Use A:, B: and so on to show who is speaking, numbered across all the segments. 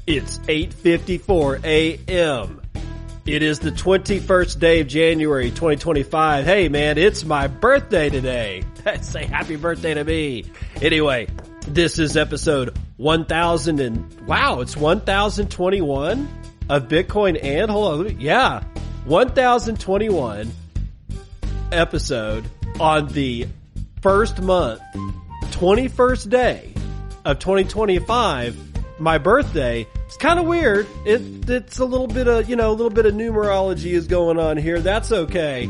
A: It's 8:54 a.m. It is the 21st day of January 2025. Hey man, it's my birthday today. Say happy birthday to me. Anyway, this is episode 1000 and wow, it's 1021 of Bitcoin and hold on, yeah, 1021 episode on the first month, 21st day of 2025. My birthday. It's kind of weird. It's a little bit of, a little bit of numerology is going on here. That's okay.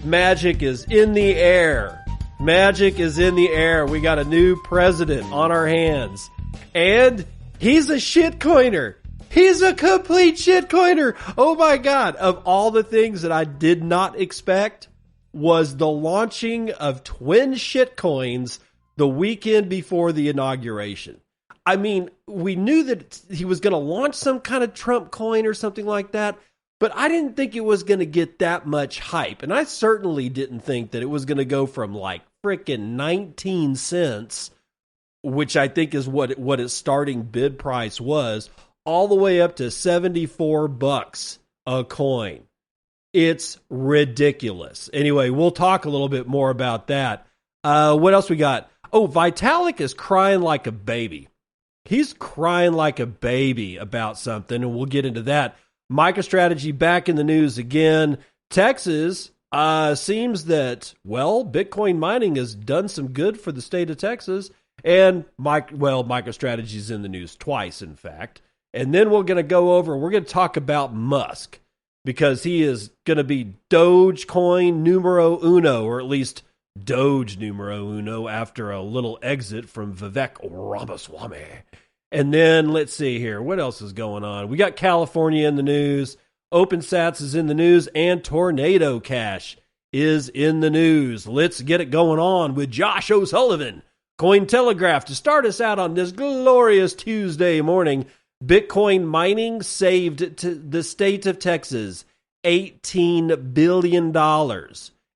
A: Magic is in the air. Magic is in the air. We got a new president on our hands. And he's a shitcoiner. He's a complete shitcoiner. Oh my God. Of all the things that I did not expect was the launching of twin shitcoins the weekend before the inauguration. I mean, we knew that he was going to launch some kind of Trump coin or something like that, but I didn't think it was going to get that much hype. And I certainly didn't think that it was going to go from like frickin' 19 cents, which I think is what its starting bid price was, all the way up to $74 a coin. It's ridiculous. Anyway, we'll talk a little bit more about that. What else we got? Oh, Vitalik is crying like a baby. He's crying like a baby about something, and we'll get into that. MicroStrategy back in the news again. Texas seems that, well, Bitcoin mining has done some good for the state of Texas, and MicroStrategy's in the news twice, in fact. And then we're going to talk about Musk, because he is going to be Dogecoin numero uno, or at least Doge numero uno, after a little exit from Vivek Ramaswamy. And then let's see here. What else is going on? We got California in the news. OpenSats is in the news, and Tornado Cash is in the news. Let's get it going on with Josh O'Sullivan, Cointelegraph, to start us out on this glorious Tuesday morning. Bitcoin mining saved to the state of Texas $18 billion.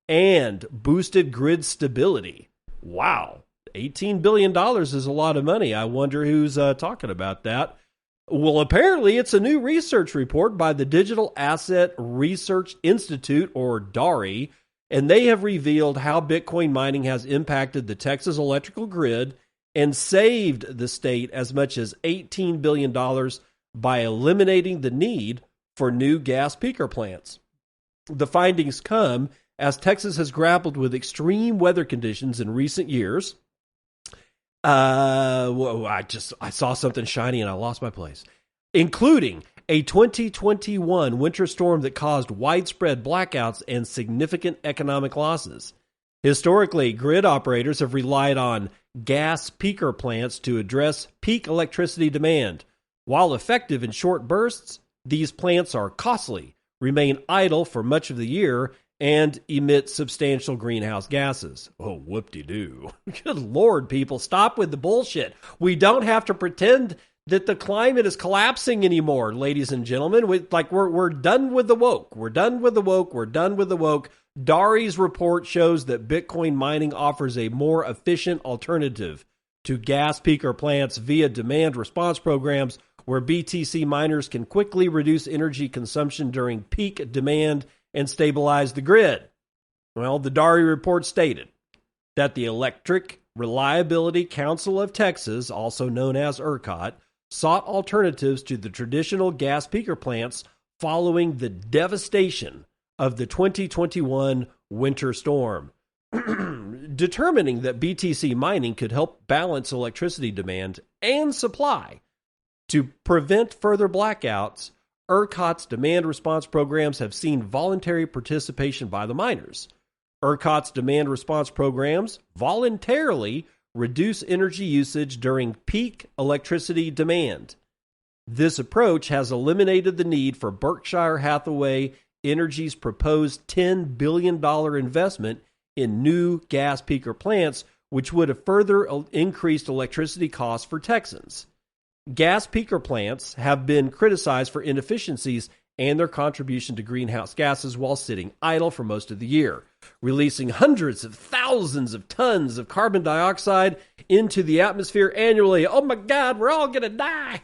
A: And boosted grid stability. Wow. $18 billion is a lot of money. I wonder who's talking about that. Well, apparently it's a new research report by the Digital Asset Research Institute, or DARI, and they have revealed how Bitcoin mining has impacted the Texas electrical grid and saved the state as much as $18 billion by eliminating the need for new gas peaker plants. The findings come as Texas has grappled with extreme weather conditions in recent years. I saw something shiny and I lost my place. Including a 2021 winter storm that caused widespread blackouts and significant economic losses. Historically, grid operators have relied on gas peaker plants to address peak electricity demand. While effective in short bursts, these plants are costly, remain idle for much of the year, and emit substantial greenhouse gases. Oh, whoop-de-doo. Good Lord, people, stop with the bullshit. We don't have to pretend that the climate is collapsing anymore, ladies and gentlemen. We're done with the woke. We're done with the woke. We're done with the woke. DARI's report shows that Bitcoin mining offers a more efficient alternative to gas peaker plants via demand response programs, where BTC miners can quickly reduce energy consumption during peak demand and stabilize the grid. Well, the DARI report stated that the Electric Reliability Council of Texas, also known as ERCOT, sought alternatives to the traditional gas peaker plants following the devastation of the 2021 winter storm. Determining that BTC mining could help balance electricity demand and supply to prevent further blackouts, ERCOT's demand response programs have seen voluntary participation by the miners. ERCOT's demand response programs voluntarily reduce energy usage during peak electricity demand. This approach has eliminated the need for Berkshire Hathaway Energy's proposed $10 billion investment in new gas peaker plants, which would have further increased electricity costs for Texans. Gas peaker plants have been criticized for inefficiencies and their contribution to greenhouse gases while sitting idle for most of the year, releasing hundreds of thousands thousands of tons of carbon dioxide into the atmosphere annually. Oh my God, we're all going to die.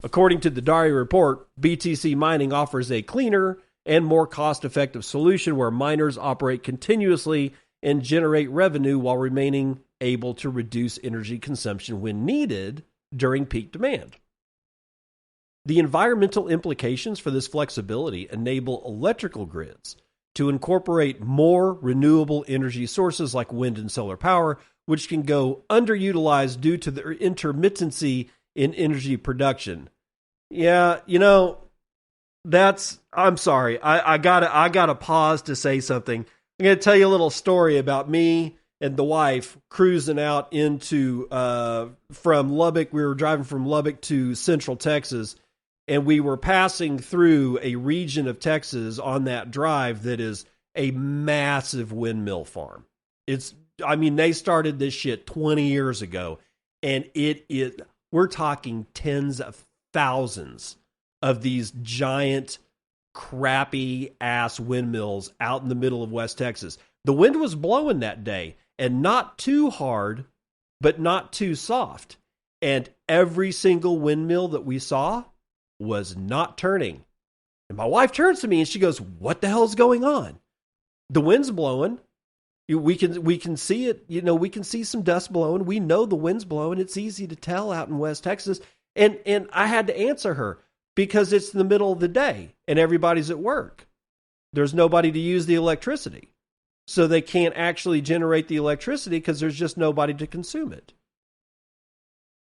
A: According to the Dari report, BTC mining offers a cleaner and more cost-effective solution where miners operate continuously and generate revenue while remaining able to reduce energy consumption when needed during peak demand. The environmental implications for this flexibility enable electrical grids to incorporate more renewable energy sources like wind and solar power, which can go underutilized due to their intermittency in energy production. Yeah, I'm sorry. I gotta pause to say something. I'm going to tell you a little story about me and the wife cruising out from Lubbock. We were driving from Lubbock to Central Texas, and we were passing through a region of Texas on that drive that is a massive windmill farm. They started this shit 20 years ago, and we're talking tens of thousands of these giant, crappy ass windmills out in the middle of West Texas. The wind was blowing that day, and not too hard, but not too soft. And every single windmill that we saw was not turning. And my wife turns to me and she goes, "What the hell's going on?" The wind's blowing. We can see it. We can see some dust blowing. We know the wind's blowing. It's easy to tell out in West Texas. And I had to answer her because it's the middle of the day and everybody's at work. There's nobody to use the electricity. So they can't actually generate the electricity because there's just nobody to consume it.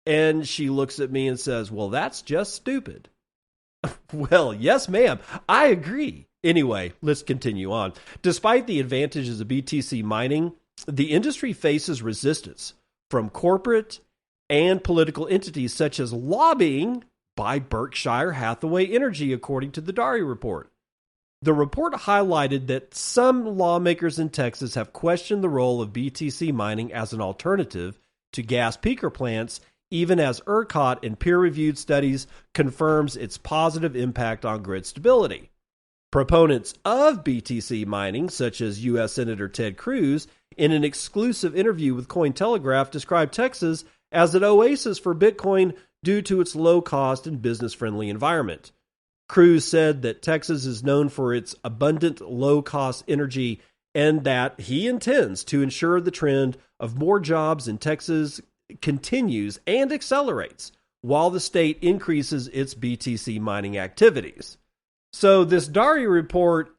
A: And she looks at me and says, "Well, that's just stupid." Well, yes, ma'am. I agree. Anyway, let's continue on. Despite the advantages of BTC mining, the industry faces resistance from corporate and political entities such as lobbying by Berkshire Hathaway Energy, according to the Dari report. The report highlighted that some lawmakers in Texas have questioned the role of BTC mining as an alternative to gas peaker plants, even as ERCOT in peer-reviewed studies confirms its positive impact on grid stability. Proponents of BTC mining, such as U.S. Senator Ted Cruz, in an exclusive interview with Cointelegraph, described Texas as an oasis for Bitcoin due to its low cost and business-friendly environment. Cruz said that Texas is known for its abundant low-cost energy and that he intends to ensure the trend of more jobs in Texas continues and accelerates while the state increases its BTC mining activities. So this Dari report,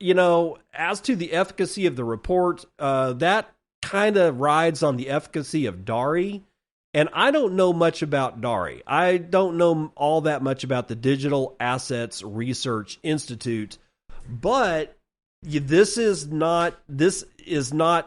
A: as to the efficacy of the report, that kind of rides on the efficacy of Dari. And I don't know much about Dari. I don't know all that much about the Digital Assets Research Institute, but this is not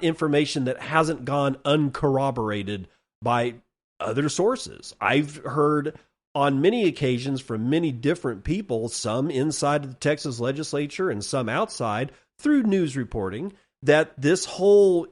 A: information that hasn't gone uncorroborated by other sources. I've heard on many occasions from many different people, some inside of the Texas legislature and some outside, through news reporting, that this whole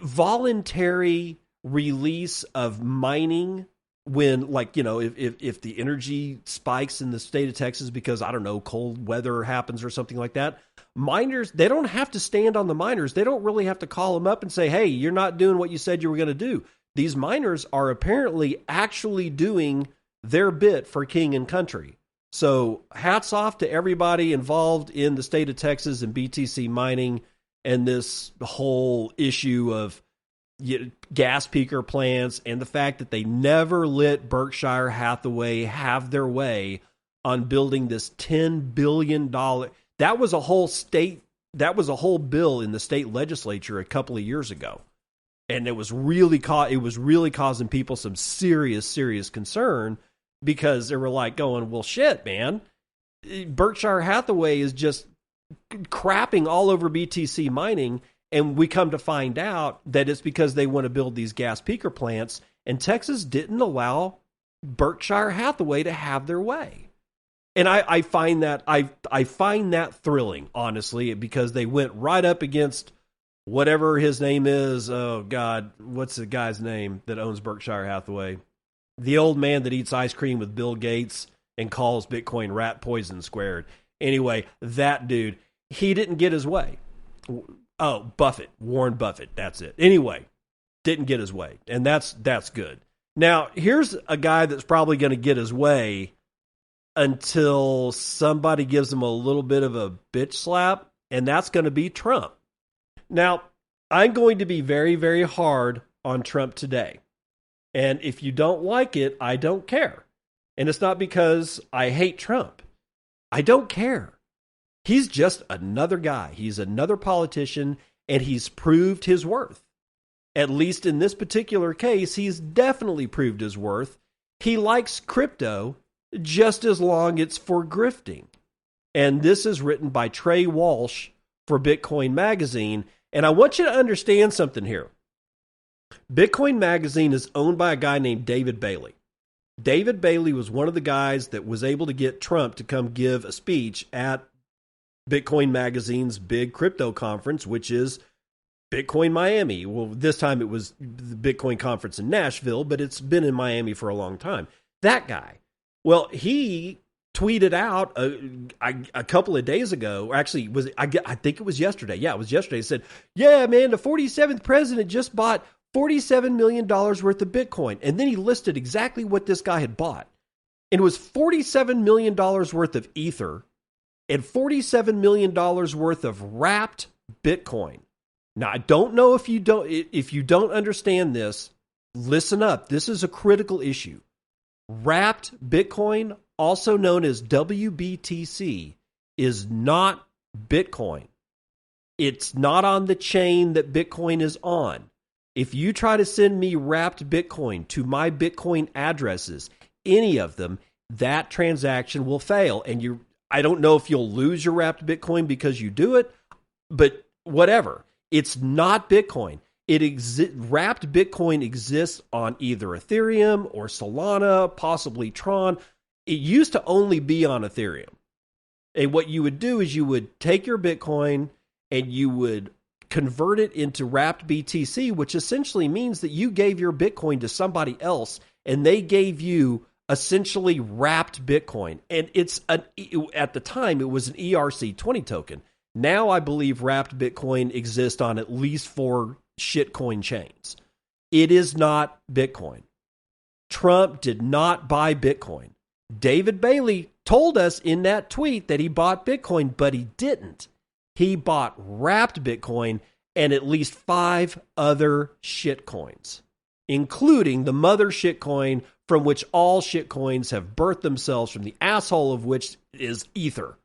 A: voluntary release of mining when, if the energy spikes in the state of Texas because, I don't know, cold weather happens or something like that, miners, they don't have to stand on the miners. They don't really have to call them up and say, "Hey, you're not doing what you said you were going to do." These miners are apparently actually doing their bit for king and country. So hats off to everybody involved in the state of Texas and BTC mining and this whole issue of gas peaker plants and the fact that they never let Berkshire Hathaway have their way on building this $10 billion. That was a whole bill in the state legislature a couple of years ago. And it was really causing people some serious concern because they were like going, "Well, shit, man, Berkshire Hathaway is just crapping all over BTC mining." And we come to find out that it's because they want to build these gas peaker plants, and Texas didn't allow Berkshire Hathaway to have their way. And I find that thrilling, honestly, because they went right up against whatever his name is. Oh God, what's the guy's name that owns Berkshire Hathaway? The old man that eats ice cream with Bill Gates and calls Bitcoin rat poison squared. Anyway, that dude, he didn't get his way. Oh, Buffett, Warren Buffett. That's it. Anyway, didn't get his way, and that's good. Now, here's a guy that's probably going to get his way until somebody gives him a little bit of a bitch slap, and that's going to be Trump. Now, I'm going to be very, very hard on Trump today. And if you don't like it, I don't care. And it's not because I hate Trump. I don't care. He's just another guy. He's another politician, and he's proved his worth. At least in this particular case, he's definitely proved his worth. He likes crypto just as long it's for grifting. And this is written by Trey Walsh for Bitcoin Magazine. And I want you to understand something here. Bitcoin Magazine is owned by a guy named David Bailey. David Bailey was one of the guys that was able to get Trump to come give a speech at Bitcoin Magazine's big crypto conference, which is Bitcoin Miami. Well, this time it was the Bitcoin conference in Nashville, but it's been in Miami for a long time. That guy. Well, he tweeted out a couple of days ago, or actually, I think it was yesterday. Yeah, it was yesterday. He said, yeah, man, the 47th president just bought $47 million worth of Bitcoin. And then he listed exactly what this guy had bought. And it was $47 million worth of Ether and $47 million worth of wrapped Bitcoin. Now, I don't know if you don't understand this, listen up. This is a critical issue. Wrapped Bitcoin, also known as WBTC, is not Bitcoin. It's not on the chain that Bitcoin is on. If you try to send me wrapped Bitcoin to my Bitcoin addresses, any of them, that transaction will fail. And I don't know if you'll lose your wrapped Bitcoin because you do it, but whatever. It's not Bitcoin. Wrapped Bitcoin exists on either Ethereum or Solana, possibly Tron. It used to only be on Ethereum. And what you would do is you would take your Bitcoin and you would convert it into wrapped BTC, which essentially means that you gave your Bitcoin to somebody else and they gave you essentially wrapped Bitcoin. And at the time, it was an ERC20 token. Now I believe wrapped Bitcoin exists on at least 4 shitcoin chains. It is not Bitcoin. Trump did not buy Bitcoin. David Bailey told us in that tweet that he bought Bitcoin, but he didn't. He bought wrapped Bitcoin and at least 5 other shitcoins, including the mother shitcoin from which all shitcoins have birthed themselves from, the asshole of which is Ether.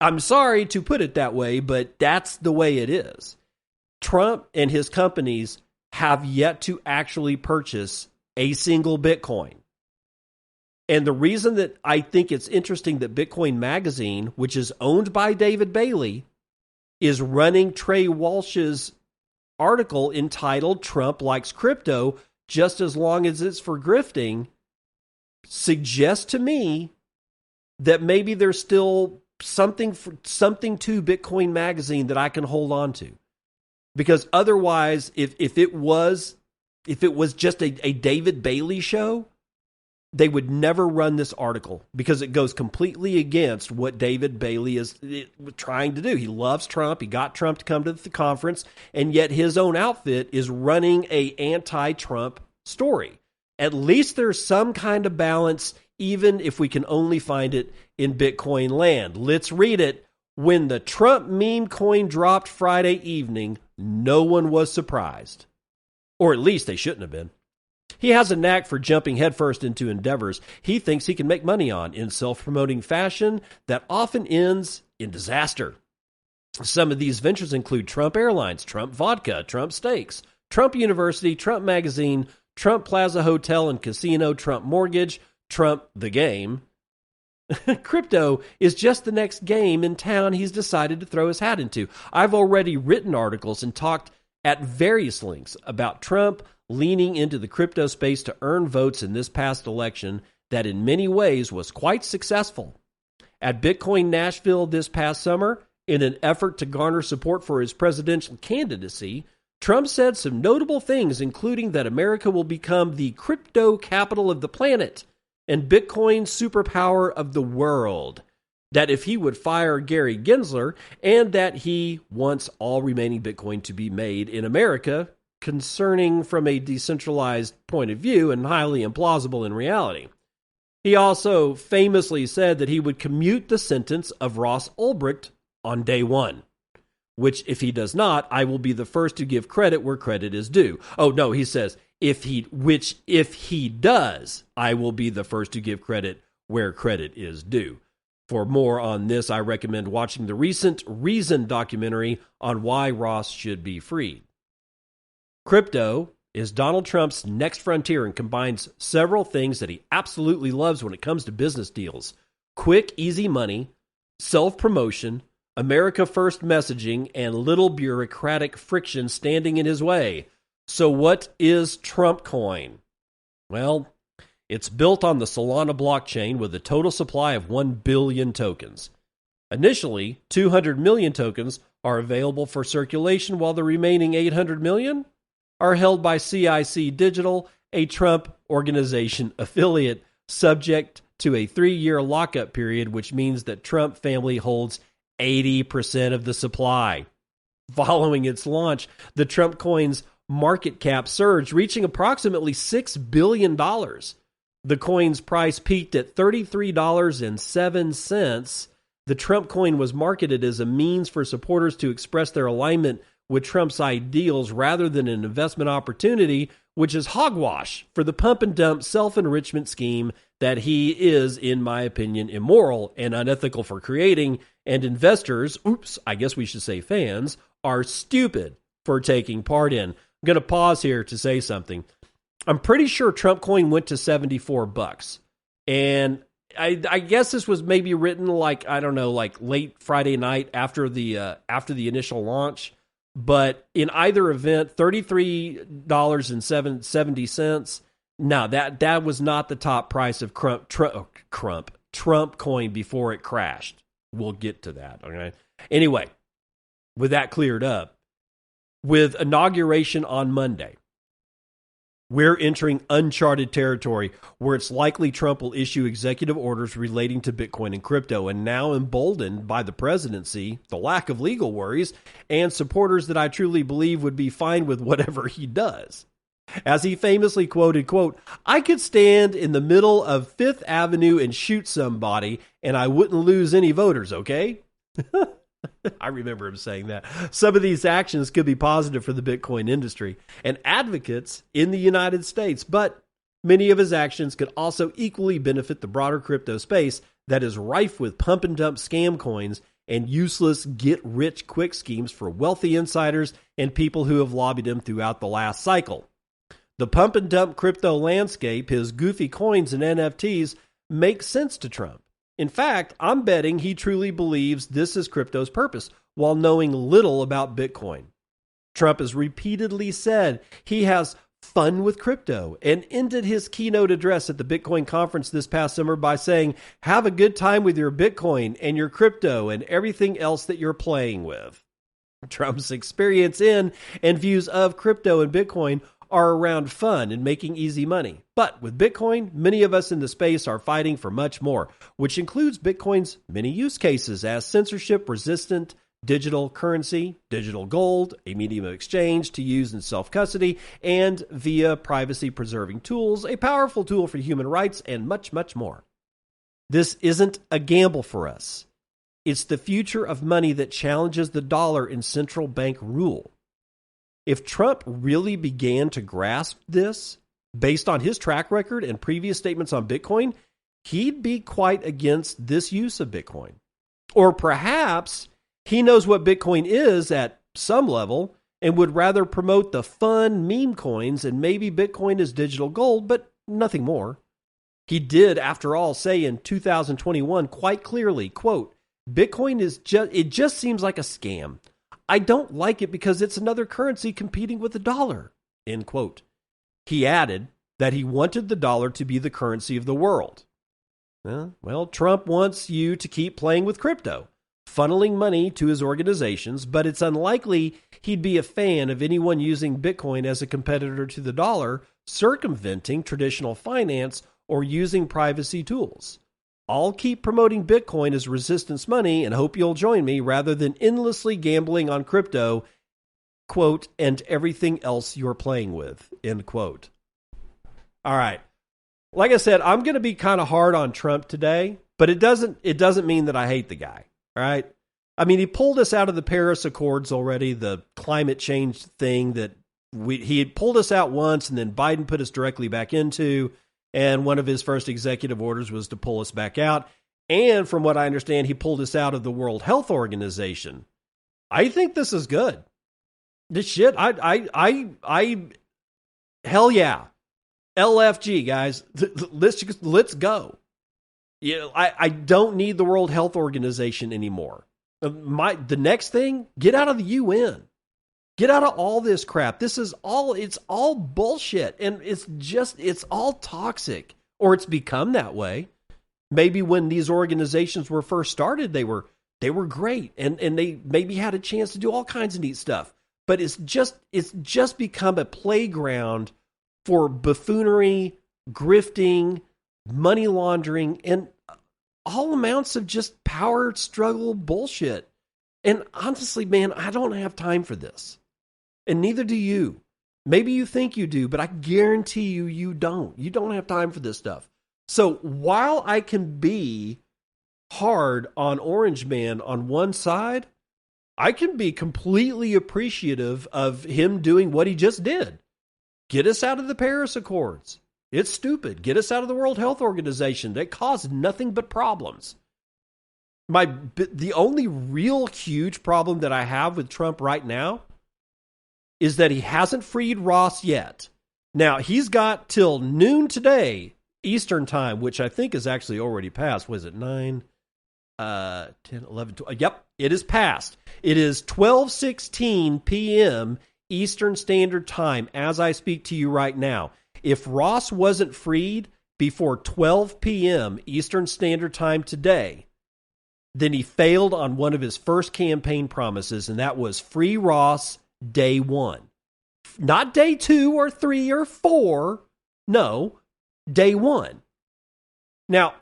A: I'm sorry to put it that way, but that's the way it is. Trump and his companies have yet to actually purchase a single Bitcoin. And the reason that I think it's interesting that Bitcoin Magazine, which is owned by David Bailey, is running Trey Walsh's article entitled "Trump Likes Crypto Just as Long as It's for Grifting," suggests to me that maybe there's still something to Bitcoin Magazine that I can hold on to. Because otherwise, if it was just a David Bailey show, they would never run this article because it goes completely against what David Bailey is trying to do. He loves Trump. He got Trump to come to the conference, and yet his own outfit is running a anti-Trump story. At least there's some kind of balance, even if we can only find it in Bitcoin land. Let's read it. When the Trump meme coin dropped Friday evening, no one was surprised. Or at least they shouldn't have been. He has a knack for jumping headfirst into endeavors he thinks he can make money on in self-promoting fashion that often ends in disaster. Some of these ventures include Trump Airlines, Trump Vodka, Trump Steaks, Trump University, Trump Magazine, Trump Plaza Hotel and Casino, Trump Mortgage, Trump the Game. Crypto is just the next game in town he's decided to throw his hat into. I've already written articles and talked at various lengths about Trump leaning into the crypto space to earn votes in this past election that in many ways was quite successful. At Bitcoin Nashville this past summer, in an effort to garner support for his presidential candidacy, Trump said some notable things, including that America will become the crypto capital of the planet and Bitcoin superpower of the world. that if he would fire Gary Gensler, and that he wants all remaining Bitcoin to be made in America, concerning from a decentralized point of view and highly implausible in reality. He also famously said that he would commute the sentence of Ross Ulbricht on day one, which if he does not, I will be the first to give credit where credit is due. Oh, no, he says, if he does, I will be the first to give credit where credit is due. For more on this, I recommend watching the recent Reason documentary on why Ross should be freed. Crypto is Donald Trump's next frontier and combines several things that he absolutely loves when it comes to business deals. Quick, easy money, self-promotion, America First messaging, and little bureaucratic friction standing in his way. So what is Trump coin? Well, it's built on the Solana blockchain with a total supply of 1 billion tokens. Initially, 200 million tokens are available for circulation, while the remaining 800 million are held by CIC Digital, a Trump Organization affiliate, subject to a 3-year lockup period, which means that Trump family holds 80% of the supply. Following its launch, the Trump coin's market cap surged, reaching approximately $6 billion. The coin's price peaked at $33.07. The Trump coin was marketed as a means for supporters to express their alignment with Trump's ideals rather than an investment opportunity, which is hogwash for the pump and dump self-enrichment scheme that he is, in my opinion, immoral and unethical for creating, and investors, I guess we should say fans, are stupid for taking part in. I'm going to pause here to say something. I'm pretty sure Trump coin went to $74, and I guess this was maybe written like late Friday night after the initial launch. But in either event, $33.70. No, that was not the top price of Trump coin before it crashed. We'll get to that. Okay. Anyway, with that cleared up, with inauguration on Monday, we're entering uncharted territory where it's likely Trump will issue executive orders relating to Bitcoin and crypto. And now emboldened by the presidency, the lack of legal worries, and supporters that I truly believe would be fine with whatever he does. As he famously quoted, quote, "I could stand in the middle of Fifth Avenue and shoot somebody and I wouldn't lose any voters, okay?" I remember him saying that. Some of these actions could be positive for the Bitcoin industry and advocates in the United States, but many of his actions could also equally benefit the broader crypto space that is rife with pump and dump scam coins and useless get-rich-quick schemes for wealthy insiders and people who have lobbied him throughout the last cycle. The pump and dump crypto landscape, his goofy coins and NFTs, make sense to Trump. In fact, I'm betting he truly believes this is crypto's purpose, while knowing little about Bitcoin. Trump has repeatedly said he has fun with crypto and ended his keynote address at the Bitcoin conference this past summer by saying, "Have a good time with your Bitcoin and your crypto and everything else that you're playing with." Trump's experience in and views of crypto and Bitcoin are around fun and making easy money. But with Bitcoin, many of us in the space are fighting for much more, which includes Bitcoin's many use cases as censorship-resistant digital currency, digital gold, a medium of exchange to use in self-custody, and via privacy-preserving tools, a powerful tool for human rights, and much, much more. This isn't a gamble for us. It's the future of money that challenges the dollar in central bank rule. If Trump really began to grasp this, based on his track record and previous statements on Bitcoin, he'd be quite against this use of Bitcoin. Or perhaps he knows what Bitcoin is at some level and would rather promote the fun meme coins, and maybe Bitcoin is digital gold, but nothing more. He did, after all, say in 2021 quite clearly, quote, "Bitcoin it just seems like a scam. I don't like it because it's another currency competing with the dollar," end quote. He added that he wanted the dollar to be the currency of the world. Well, Trump wants you to keep playing with crypto, funneling money to his organizations, but it's unlikely he'd be a fan of anyone using Bitcoin as a competitor to the dollar, circumventing traditional finance or using privacy tools. I'll keep promoting Bitcoin as resistance money and hope you'll join me rather than endlessly gambling on crypto, quote, and everything else you're playing with, end quote. All right. Like I said, I'm going to be kind of hard on Trump today, but it doesn't mean that I hate the guy, all right? I mean, he pulled us out of the Paris Accords already, the climate change thing that he had pulled us out once, and then Biden put us directly back into, and one of his first executive orders was to pull us back out. And from what I understand, he pulled us out of the World Health Organization. I think this is good. This shit, hell yeah. LFG, guys. Let's go. I don't need the World Health Organization anymore. The next thing, get out of the UN. Get out of all this crap. It's all bullshit. And it's all toxic. Or it's become that way. Maybe when these organizations were first started, they were great. And they maybe had a chance to do all kinds of neat stuff. But it's just become a playground for buffoonery, grifting, money laundering, and all amounts of just power struggle bullshit. And honestly, man, I don't have time for this. And neither do you. Maybe you think you do, but I guarantee you don't. You don't have time for this stuff. So while I can be hard on Orange Man on one side, I can be completely appreciative of him doing what he just did. Get us out of the Paris Accords. It's stupid. Get us out of the World Health Organization. That caused nothing but problems. The only real huge problem that I have with Trump right now is that he hasn't freed Ross yet. Now, he's got till noon today, Eastern time, which I think is actually already passed. Was it 9, 10, 11, 12? Yep, it is passed. It is 12:16 p.m. Eastern Standard Time as I speak to you right now. If Ross wasn't freed before 12 p.m. Eastern Standard Time today, then he failed on one of his first campaign promises, and that was free Ross day one. Not day 2 or 3 or 4. No, day one. Now,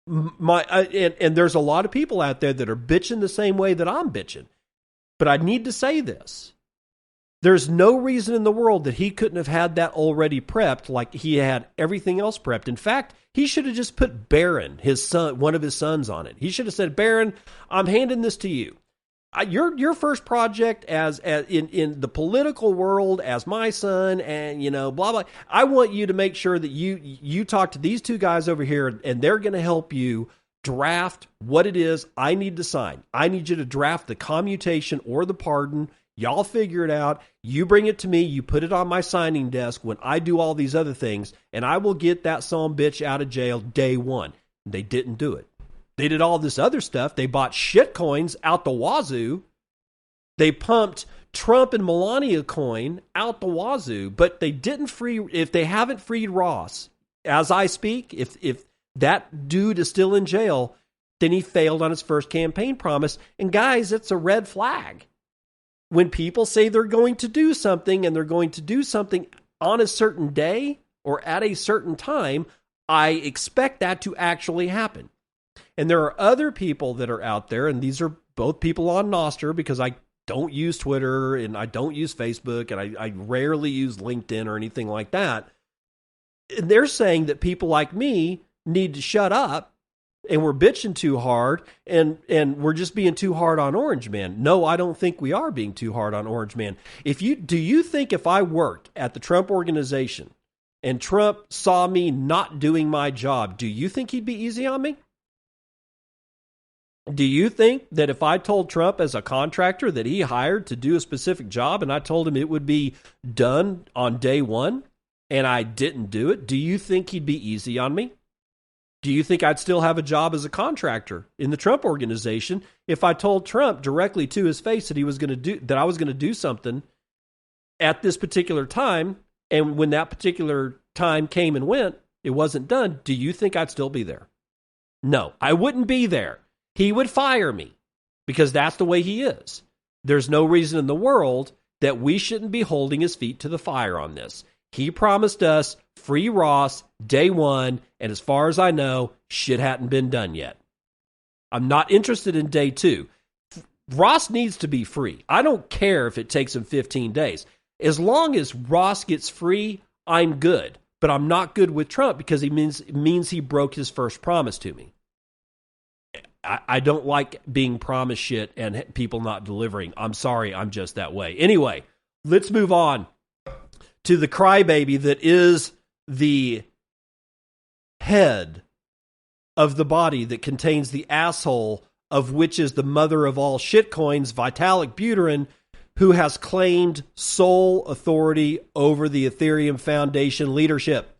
A: and there's a lot of people out there that are bitching the same way that I'm bitching. But I need to say this. There's no reason in the world that he couldn't have had that already prepped like he had everything else prepped. In fact, he should have just put Barron, his son, one of his sons, on it. He should have said, Barron, I'm handing this to you. Your first project as in the political world as my son, and blah blah. I want you to make sure that you talk to these two guys over here, and they're going to help you draft what it is I need to sign. I need you to draft the commutation or the pardon. Y'all figure it out. You bring it to me. You put it on my signing desk when I do all these other things, and I will get that son bitch out of jail day one. They didn't do it. They did all this other stuff. They bought shitcoins out the wazoo. They pumped Trump and Melania coin out the wazoo, but they didn't free. If they haven't freed Ross, as I speak, if that dude is still in jail, then he failed on his first campaign promise. And guys, it's a red flag. When people say they're going to do something and they're going to do something on a certain day or at a certain time, I expect that to actually happen. And there are other people that are out there, and these are both people on Nostr, because I don't use Twitter and I don't use Facebook and I rarely use LinkedIn or anything like that. And they're saying that people like me need to shut up, and we're bitching too hard, and we're just being too hard on Orange Man. No, I don't think we are being too hard on Orange Man. Do you think if I worked at the Trump organization and Trump saw me not doing my job, do you think he'd be easy on me? Do you think that if I told Trump as a contractor that he hired to do a specific job and I told him it would be done on day one and I didn't do it, do you think he'd be easy on me? Do you think I'd still have a job as a contractor in the Trump organization if I told Trump directly to his face that I was going to do something at this particular time, and when that particular time came and went, it wasn't done? Do you think I'd still be there? No, I wouldn't be there. He would fire me because that's the way he is. There's no reason in the world that we shouldn't be holding his feet to the fire on this. He promised us free Ross day one, and as far as I know, shit hadn't been done yet. I'm not interested in day two. Ross needs to be free. I don't care if it takes him 15 days. As long as Ross gets free, I'm good. But I'm not good with Trump because he means he broke his first promise to me. I don't like being promised shit and people not delivering. I'm sorry, I'm just that way. Anyway, let's move on to the crybaby that is the head of the body that contains the asshole of which is the mother of all shitcoins, Vitalik Buterin, who has claimed sole authority over the Ethereum Foundation leadership.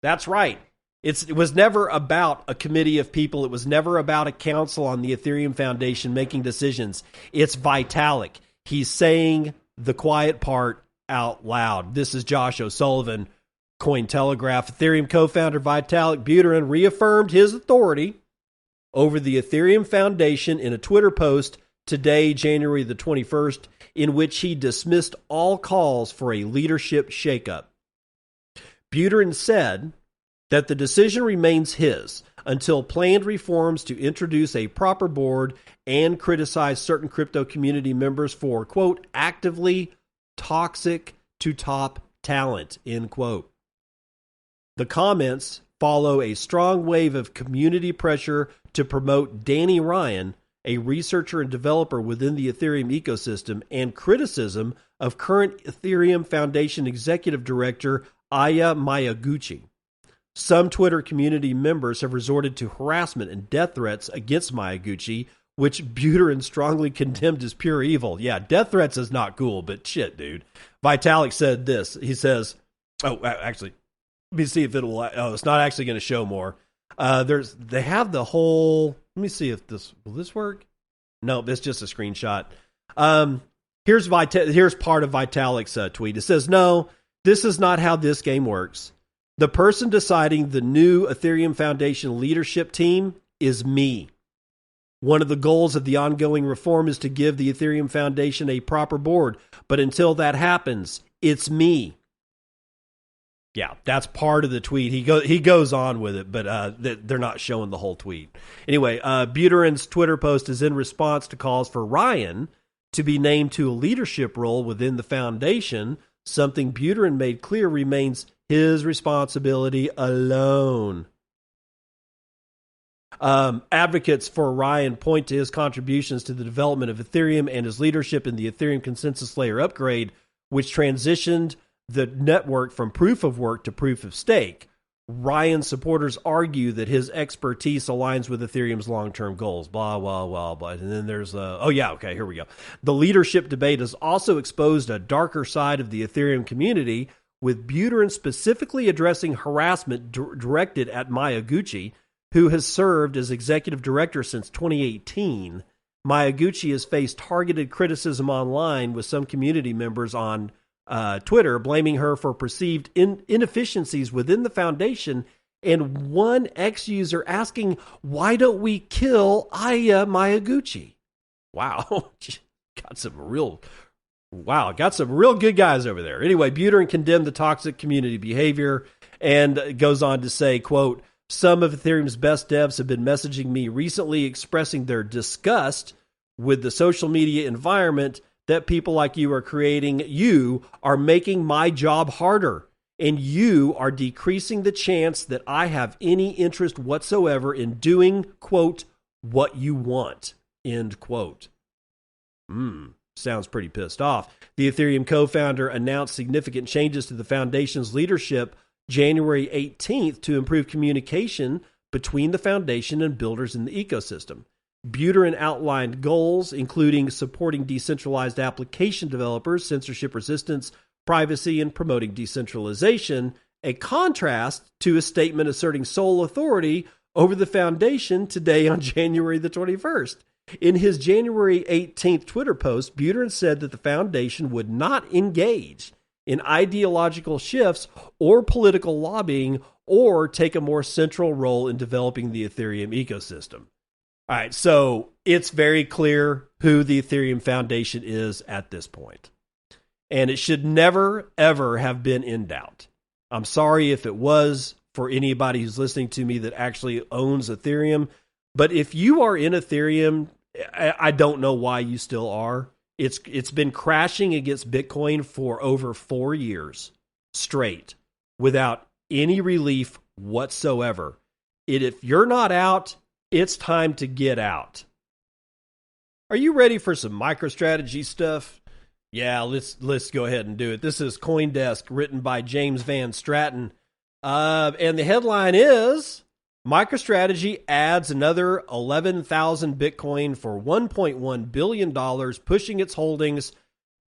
A: That's right. It was never about a committee of people. It was never about a council on the Ethereum Foundation making decisions. It's Vitalik. He's saying the quiet part out loud. This is Josh O'Sullivan, Cointelegraph. Ethereum co-founder Vitalik Buterin reaffirmed his authority over the Ethereum Foundation in a Twitter post today, January the 21st, in which he dismissed all calls for a leadership shakeup. Buterin said that the decision remains his until planned reforms to introduce a proper board and criticize certain crypto community members for, quote, actively toxic to top talent, end quote. The comments follow a strong wave of community pressure to promote Danny Ryan, a researcher and developer within the Ethereum ecosystem, and criticism of current Ethereum Foundation Executive Director Aya Miyaguchi. Some Twitter community members have resorted to harassment and death threats against Miyaguchi, which Buterin strongly condemned as pure evil. Yeah, death threats is not cool, but shit, dude. Vitalik said this. He says, actually, let me see if it'll, it's not actually going to show more. They have the whole, let me see if will this work? No, it's just a screenshot. Here's part of Vitalik's tweet. It says, no, this is not how this game works. The person deciding the new Ethereum Foundation leadership team is me. One of the goals of the ongoing reform is to give the Ethereum Foundation a proper board, but until that happens, it's me. Yeah, that's part of the tweet. He goes on with it, but they're not showing the whole tweet. Anyway, Buterin's Twitter post is in response to calls for Ryan to be named to a leadership role within the foundation, something Buterin made clear remains his responsibility alone. Advocates for Ryan point to his contributions to the development of Ethereum and his leadership in the Ethereum consensus layer upgrade, which transitioned the network from proof of work to proof of stake. Ryan supporters argue that his expertise aligns with Ethereum's long-term goals, blah, blah, blah, blah. And then there's here we go. The leadership debate has also exposed a darker side of the Ethereum community, with Buterin specifically addressing harassment directed at Miyaguchi, who has served as executive director since 2018. Miyaguchi has faced targeted criticism online, with some community members on Twitter blaming her for perceived inefficiencies within the foundation, and one ex-user asking, why don't we kill Aya Miyaguchi? Wow. Got some real good guys over there. Anyway, Buterin condemned the toxic community behavior and goes on to say, quote, some of Ethereum's best devs have been messaging me recently expressing their disgust with the social media environment that people like you are creating. You are making my job harder, and you are decreasing the chance that I have any interest whatsoever in doing, quote, what you want, end quote. Sounds pretty pissed off. The Ethereum co-founder announced significant changes to the foundation's leadership January 18th to improve communication between the foundation and builders in the ecosystem. Buterin outlined goals, including supporting decentralized application developers, censorship resistance, privacy, and promoting decentralization, a contrast to a statement asserting sole authority over the foundation today on January the 21st. In his January 18th Twitter post, Buterin said that the foundation would not engage in ideological shifts or political lobbying or take a more central role in developing the Ethereum ecosystem. All right, so it's very clear who the Ethereum Foundation is at this point. And it should never, ever have been in doubt. I'm sorry if it was for anybody who's listening to me that actually owns Ethereum. But if you are in Ethereum, I don't know why you still are. It's been crashing against Bitcoin for over 4 years straight without any relief whatsoever. If you're not out, it's time to get out. Are you ready for some MicroStrategy stuff? Yeah, let's go ahead and do it. This is CoinDesk, written by James Van Straten. And the headline is, MicroStrategy adds another 11,000 Bitcoin for $1.1 billion, pushing its holdings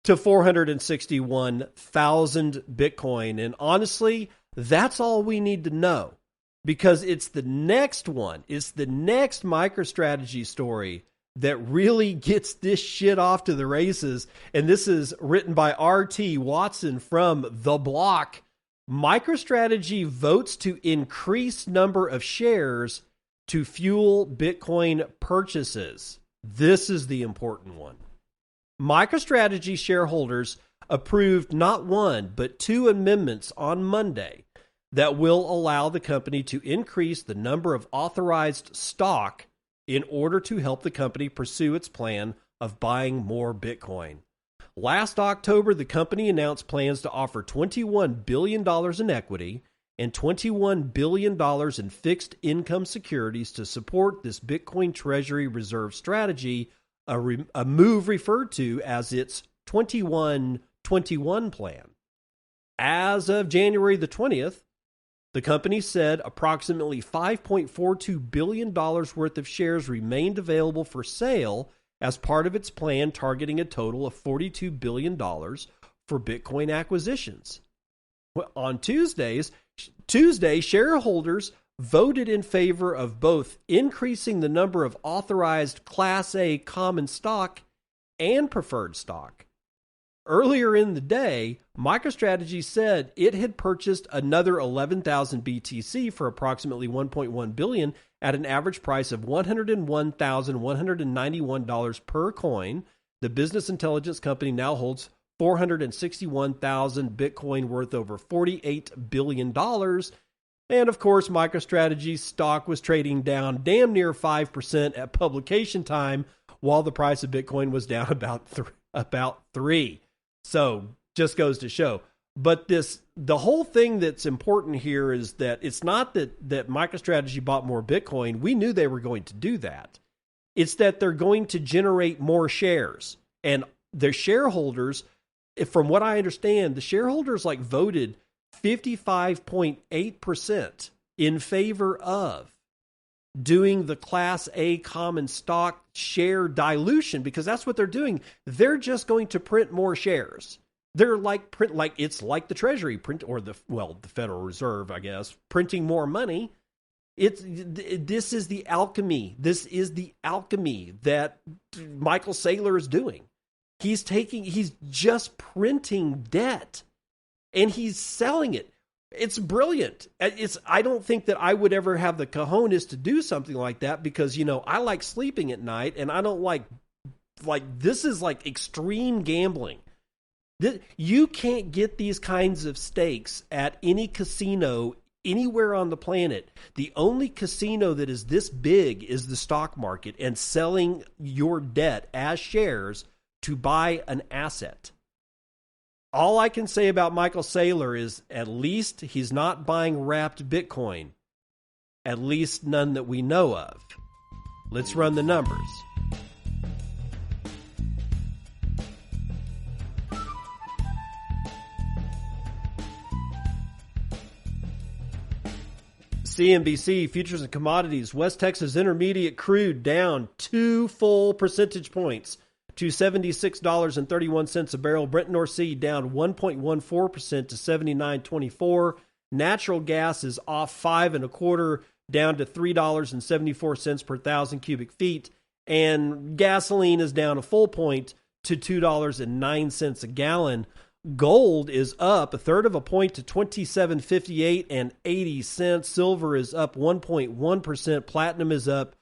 A: to 461,000 Bitcoin. And honestly, that's all we need to know, because it's the next one. It's the next MicroStrategy story that really gets this shit off to the races. And this is written by R.T. Watson from The Block. MicroStrategy votes to increase number of shares to fuel Bitcoin purchases. This is the important one. MicroStrategy shareholders approved not one, but 2 amendments on Monday that will allow the company to increase the number of authorized stock in order to help the company pursue its plan of buying more Bitcoin. Last October, the company announced plans to offer $21 billion in equity and $21 billion in fixed income securities to support this Bitcoin Treasury Reserve strategy, a move referred to as its 21-21 plan. As of January the 20th, the company said approximately $5.42 billion worth of shares remained available for sale as part of its plan targeting a total of $42 billion for Bitcoin acquisitions. On Tuesday, shareholders voted in favor of both increasing the number of authorized Class A common stock and preferred stock. Earlier in the day, MicroStrategy said it had purchased another 11,000 BTC for approximately $1.1 billion at an average price of $101,191 per coin. The business intelligence company now holds 461,000 Bitcoin worth over $48 billion. And of course, MicroStrategy's stock was trading down damn near 5% at publication time, while the price of Bitcoin was down about 3%. So just goes to show. But the whole thing that's important here is that it's not that MicroStrategy bought more Bitcoin. We knew they were going to do that. It's that they're going to generate more shares. And the shareholders, from what I understand, the shareholders voted 55.8% in favor of doing the Class A common stock share dilution, because that's what they're doing. They're just going to print more shares. They're it's like the Treasury print, or the Federal Reserve, I guess, printing more money. This is the alchemy. This is the alchemy that Michael Saylor is doing. He's just printing debt and he's selling it. It's brilliant. I don't think that I would ever have the cojones to do something like that, because, I like sleeping at night, and I don't like this is like extreme gambling. You can't get these kinds of stakes at any casino anywhere on the planet. The only casino that is this big is the stock market, and selling your debt as shares to buy an asset. All I can say about Michael Saylor is at least he's not buying wrapped Bitcoin. At least none that we know of. Let's run the numbers. CNBC, futures and commodities, West Texas Intermediate crude down 2 full percentage points to $76.31 a barrel. Brent North Sea down 1.14% to $79.24. Natural gas is off 5.25%, down to $3.74 per thousand cubic feet. And gasoline is down a full point to $2.09 a gallon. Gold is up 1/3 of a point to $27.58 and 80 cents. Silver is up 1.1%. Platinum is up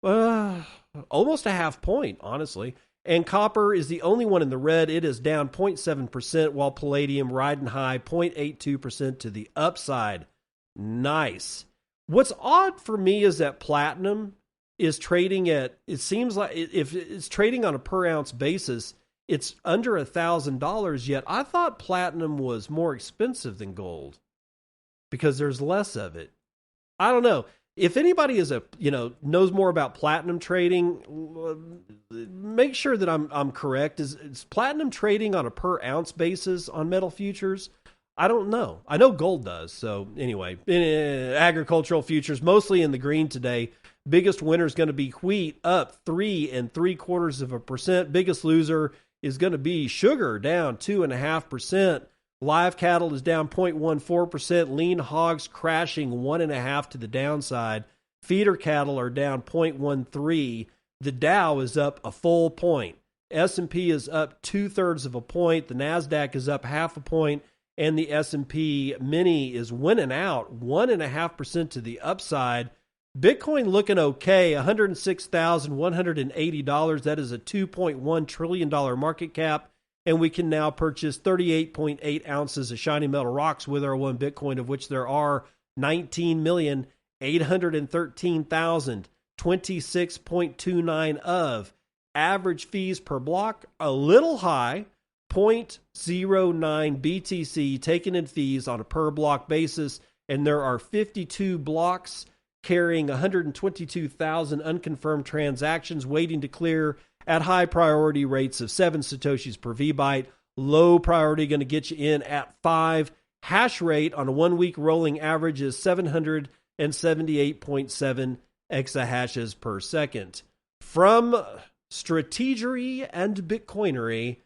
A: almost a half point, honestly, And copper is the only one in the red. It is down 0.7%, while palladium riding high 0.82% to the upside. Nice. What's odd for me is that platinum is trading at, it seems like if it's trading on a per ounce basis, it's under $1,000, yet I thought platinum was more expensive than gold because there's less of it. I don't know. If anybody knows more about platinum trading, make sure that I'm correct. Is platinum trading on a per ounce basis on metal futures? I don't know. I know gold does. So anyway, agricultural futures mostly in the green today. Biggest winner is going to be wheat, up 3.75%. Biggest loser is going to be sugar, down 2.5%. Live cattle is down 0.14%. Lean hogs crashing 1.5% to the downside. Feeder cattle are down 0.13%. The Dow is up a full point. S&P is up 2/3 of a point. The NASDAQ is up 0.5 point. And the S&P mini is winning out 1.5% to the upside. Bitcoin looking okay, $106,180. That is a $2.1 trillion market cap. And we can now purchase 38.8 ounces of shiny metal rocks with our one Bitcoin, of which there are 19,813,000, 26.29 of. Average fees per block, a little high, 0.09 BTC taken in fees on a per block basis. And there are 52 blocks carrying 122,000 unconfirmed transactions waiting to clear at high priority rates of 7 Satoshis per VByte. Low priority going to get you in at 5. Hash rate on a 1 week rolling average is 778.7 exahashes per second. From Strategery and Bitcoinery,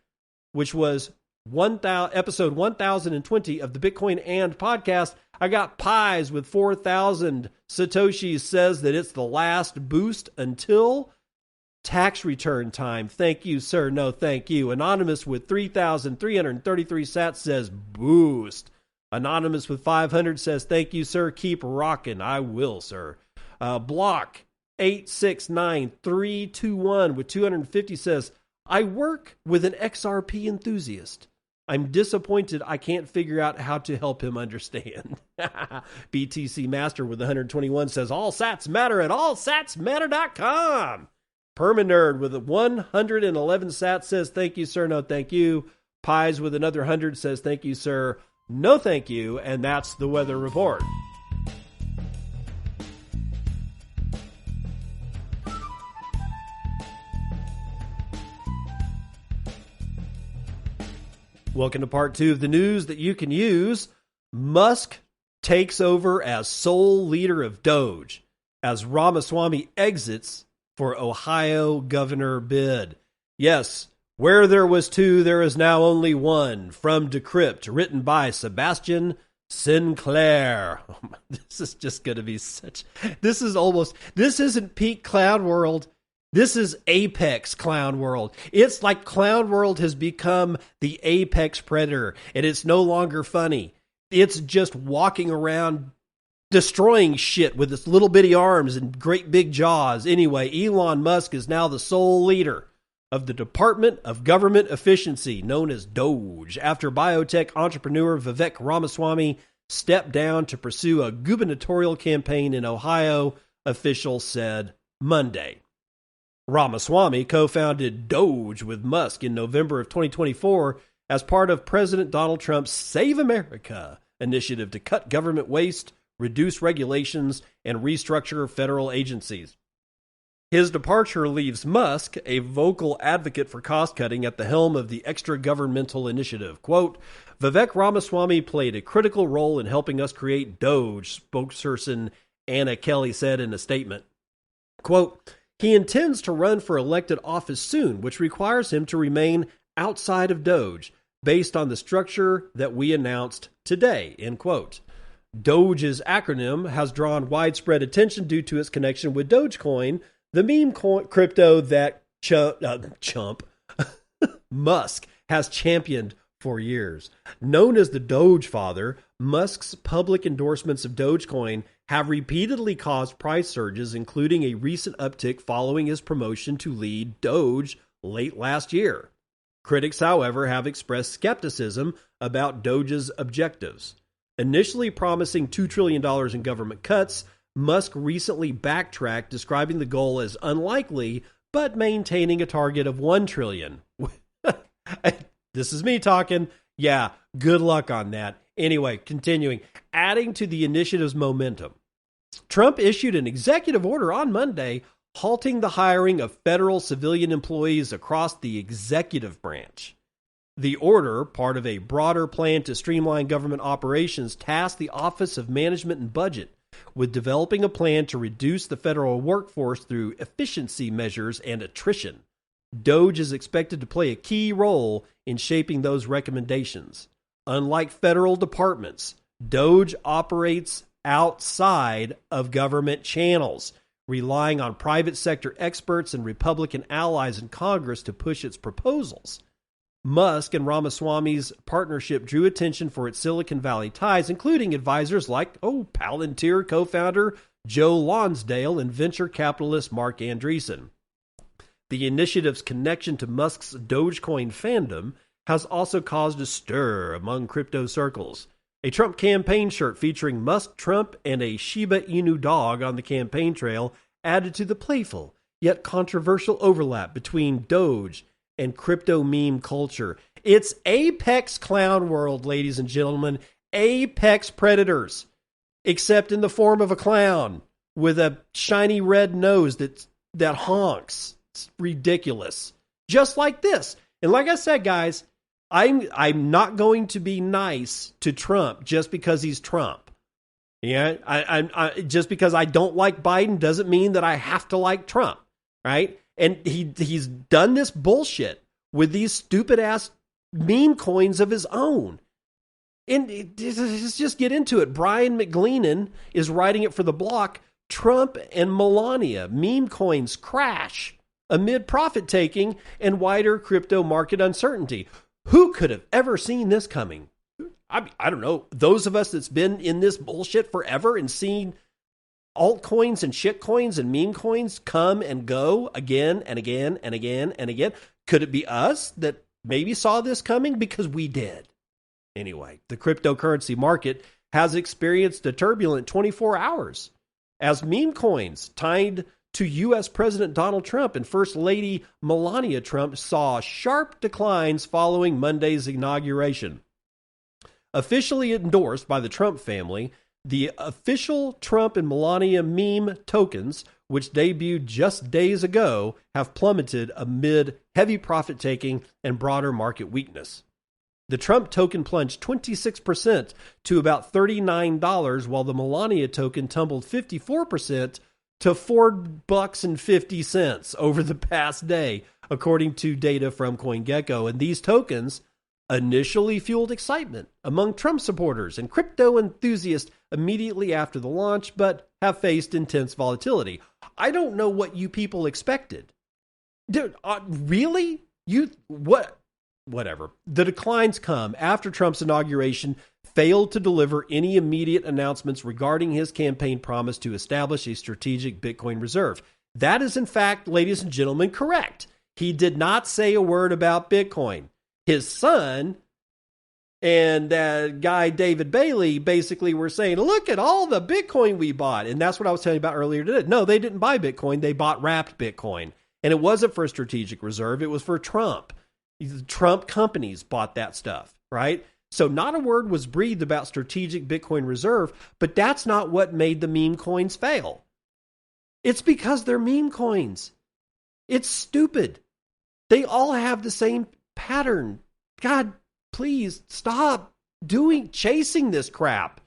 A: which was episode 1020 of the Bitcoin and podcast, I got Pies with 4,000 Satoshis says that it's the last boost until tax return time. Thank you, sir. No, thank you. Anonymous with 3,333 sats says boost. Anonymous with 500 says thank you, sir. Keep rocking. I will, sir. Block 869321 with 250 says, I work with an XRP enthusiast. I'm disappointed I can't figure out how to help him understand. BTC Master with 121 says, all sats matter at allsatsmatter.com. Permanerd with 111 sats says, thank you, sir. No, thank you. Pies with another 100 says, thank you, sir. No, thank you. And that's the weather report. Welcome to part 2 of the news that you can use. Musk takes over as sole leader of DOGE as Ramaswamy exits for Ohio governor bid. Yes, where there was 2, there is now only 1. From Decrypt, written by Sebastian Sinclair. This is just going to be this isn't peak Cloud World. This is Apex Clown World. It's like Clown World has become the apex predator, and it's no longer funny. It's just walking around destroying shit with its little bitty arms and great big jaws. Anyway, Elon Musk is now the sole leader of the Department of Government Efficiency, known as DOGE, after biotech entrepreneur Vivek Ramaswamy stepped down to pursue a gubernatorial campaign in Ohio, officials said Monday. Ramaswamy co-founded DOGE with Musk in November of 2024 as part of President Donald Trump's Save America initiative to cut government waste, reduce regulations, and restructure federal agencies. His departure leaves Musk, a vocal advocate for cost-cutting, at the helm of the extra-governmental initiative. Quote, Vivek Ramaswamy played a critical role in helping us create DOGE, spokesperson Anna Kelly said in a statement. Quote, he intends to run for elected office soon, which requires him to remain outside of DOGE, based on the structure that we announced today, end quote. DOGE's acronym has drawn widespread attention due to its connection with Dogecoin, the meme crypto that chump Musk has championed for years. Known as the Doge Father, Musk's public endorsements of Dogecoin have repeatedly caused price surges, including a recent uptick following his promotion to lead DOGE late last year. Critics, however, have expressed skepticism about DOGE's objectives. Initially promising $2 trillion in government cuts, Musk recently backtracked, describing the goal as unlikely, but maintaining a target of $1 trillion. This is me talking. Yeah, good luck on that. Anyway, continuing. Adding to the initiative's momentum, Trump issued an executive order on Monday halting the hiring of federal civilian employees across the executive branch. The order, part of a broader plan to streamline government operations, tasked the Office of Management and Budget with developing a plan to reduce the federal workforce through efficiency measures and attrition. DOGE is expected to play a key role in shaping those recommendations. Unlike federal departments, DOGE operates outside of government channels, relying on private sector experts and Republican allies in Congress to push its proposals. Musk and Ramaswamy's partnership drew attention for its Silicon Valley ties, including advisors like Palantir co-founder Joe Lonsdale and venture capitalist Mark Andreessen. The initiative's connection to Musk's Dogecoin fandom has also caused a stir among crypto circles. A Trump campaign shirt featuring Musk, Trump, and a Shiba Inu dog on the campaign trail added to the playful yet controversial overlap between Doge and crypto meme culture. It's apex clown world, ladies and gentlemen. Apex predators, except in the form of a clown with a shiny red nose that honks. It's ridiculous. Just like this. And like I said, guys, I'm not going to be nice to Trump just because he's Trump. Yeah, I just because I don't like Biden doesn't mean that I have to like Trump, right? And he's done this bullshit with these stupid ass meme coins of his own. And let's just get into it. Brian McGleenan is writing it for The Block. Trump and Melania meme coins crash amid profit taking and wider crypto market uncertainty. Who could have ever seen this coming? I don't know. Those of us that's been in this bullshit forever and seen altcoins and shitcoins and meme coins come and go again and again and again and again. Could it be us that maybe saw this coming? Because we did. Anyway, the cryptocurrency market has experienced a turbulent 24 hours as meme coins tied to U.S. President Donald Trump and First Lady Melania Trump saw sharp declines following Monday's inauguration. Officially endorsed by the Trump family, the official Trump and Melania meme tokens, which debuted just days ago, have plummeted amid heavy profit-taking and broader market weakness. The Trump token plunged 26% to about $39, while the Melania token tumbled 54% to $4.50 over the past day, according to data from CoinGecko. And these tokens initially fueled excitement among Trump supporters and crypto enthusiasts immediately after the launch, but have faced intense volatility. I don't know what you people expected. Dude, really? Whatever. The declines come after Trump's inauguration failed to deliver any immediate announcements regarding his campaign promise to establish a strategic Bitcoin reserve. That is, in fact, ladies and gentlemen, correct. He did not say a word about Bitcoin. His son and that guy David Bailey basically were saying, look at all the Bitcoin we bought. And that's what I was telling you about earlier today. No, they didn't buy Bitcoin. They bought wrapped Bitcoin. And it wasn't for a strategic reserve. It was for Trump. The Trump companies bought that stuff, right? So not a word was breathed about strategic Bitcoin reserve, but that's not what made the meme coins fail. It's because they're meme coins. It's stupid. They all have the same pattern. God, please stop chasing this crap.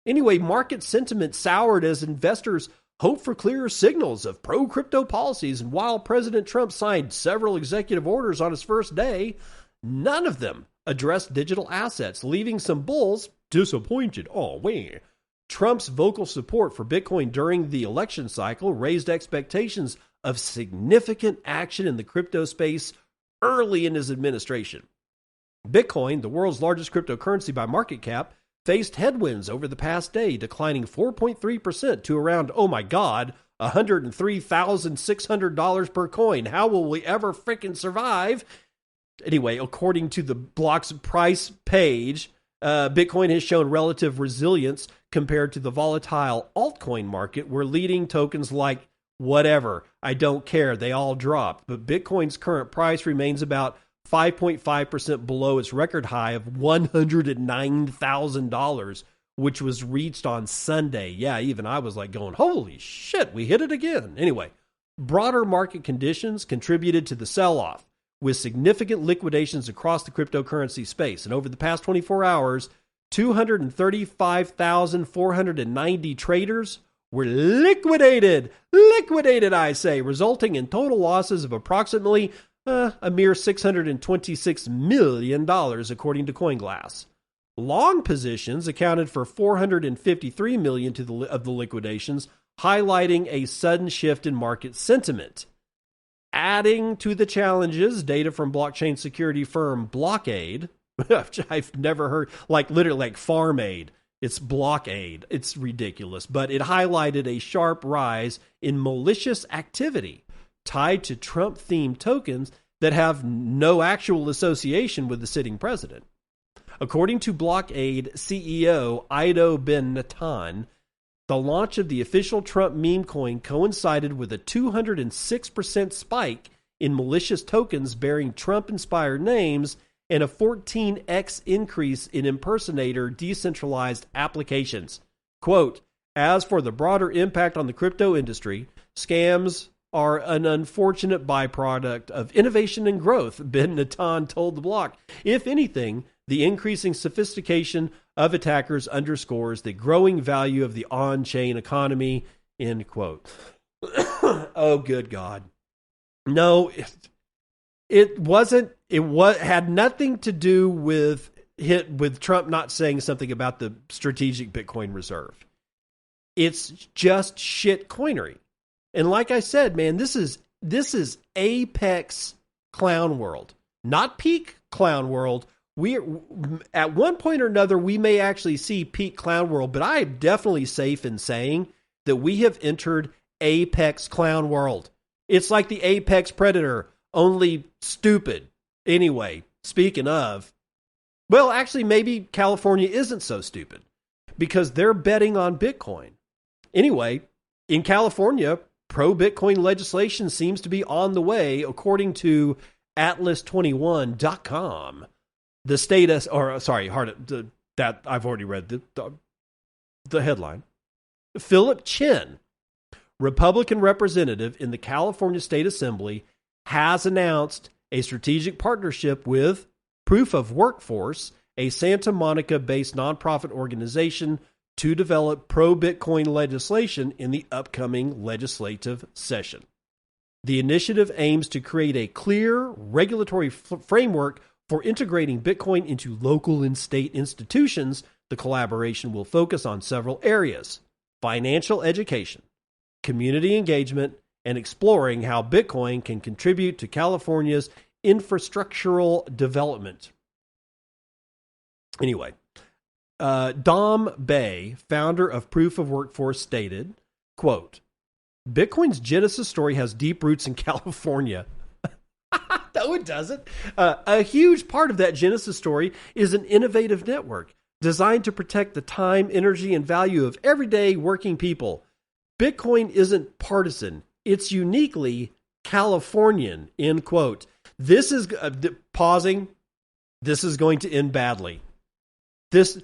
A: Anyway, market sentiment soured as investors hope for clearer signals of pro-crypto policies. And while President Trump signed several executive orders on his first day, none of them addressed digital assets, leaving some bulls disappointed. Oh, man. Trump's vocal support for Bitcoin during the election cycle raised expectations of significant action in the crypto space early in his administration. Bitcoin, the world's largest cryptocurrency by market cap, faced headwinds over the past day, declining 4.3% to around, oh my God, $103,600 per coin. How will we ever freaking survive? Anyway, according to the block's price page, Bitcoin has shown relative resilience compared to the volatile altcoin market, where leading tokens like whatever, I don't care, they all dropped. But Bitcoin's current price remains about 5.5% below its record high of $109,000, which was reached on Sunday. Yeah, even I was like going, holy shit, we hit it again. Anyway, broader market conditions contributed to the sell-off, with significant liquidations across the cryptocurrency space. And over the past 24 hours, 235,490 traders were liquidated, I say, resulting in total losses of approximately a mere $626 million, according to CoinGlass. Long positions accounted for $453 million of the liquidations, highlighting a sudden shift in market sentiment. Adding to the challenges, data from blockchain security firm Blockade, I've never heard, literally like Farm Aid. It's Blockade. It's ridiculous. But it highlighted a sharp rise in malicious activity tied to Trump-themed tokens that have no actual association with the sitting president. According to Blockade CEO Ido Ben Natan, the launch of the official Trump meme coin coincided with a 206% spike in malicious tokens bearing Trump-inspired names and a 14x increase in impersonator decentralized applications. Quote, as for the broader impact on the crypto industry, scams are an unfortunate byproduct of innovation and growth, Ben Natan told the block. If anything, the increasing sophistication of attackers underscores the growing value of the on-chain economy, end quote. Oh, good God. No, it wasn't. It had nothing to do with Trump not saying something about the strategic Bitcoin reserve. It's just shitcoinery. And like I said, man, this is apex clown world, not peak clown world. We at one point or another, we may actually see peak clown world, but I am definitely safe in saying that we have entered apex clown world. It's like the apex predator, only stupid. Anyway, speaking of, well, actually, maybe California isn't so stupid because they're betting on Bitcoin. Anyway, in California, pro-Bitcoin legislation seems to be on the way, according to Atlas21.com. The state, that I've already read the headline. Philip Chin, Republican representative in the California State Assembly, has announced a strategic partnership with Proof of Workforce, a Santa Monica-based nonprofit organization, to develop pro-Bitcoin legislation in the upcoming legislative session. The initiative aims to create a clear regulatory framework for integrating Bitcoin into local and state institutions. The collaboration will focus on several areas: financial education, community engagement, and exploring how Bitcoin can contribute to California's infrastructural development. Anyway, Dom Bay, founder of Proof of Workforce, stated, quote, Bitcoin's genesis story has deep roots in California. No, it doesn't. A huge part of that genesis story is an innovative network designed to protect the time, energy, and value of everyday working people. Bitcoin isn't partisan. It's uniquely Californian, end quote. This is, pausing, this is going to end badly. This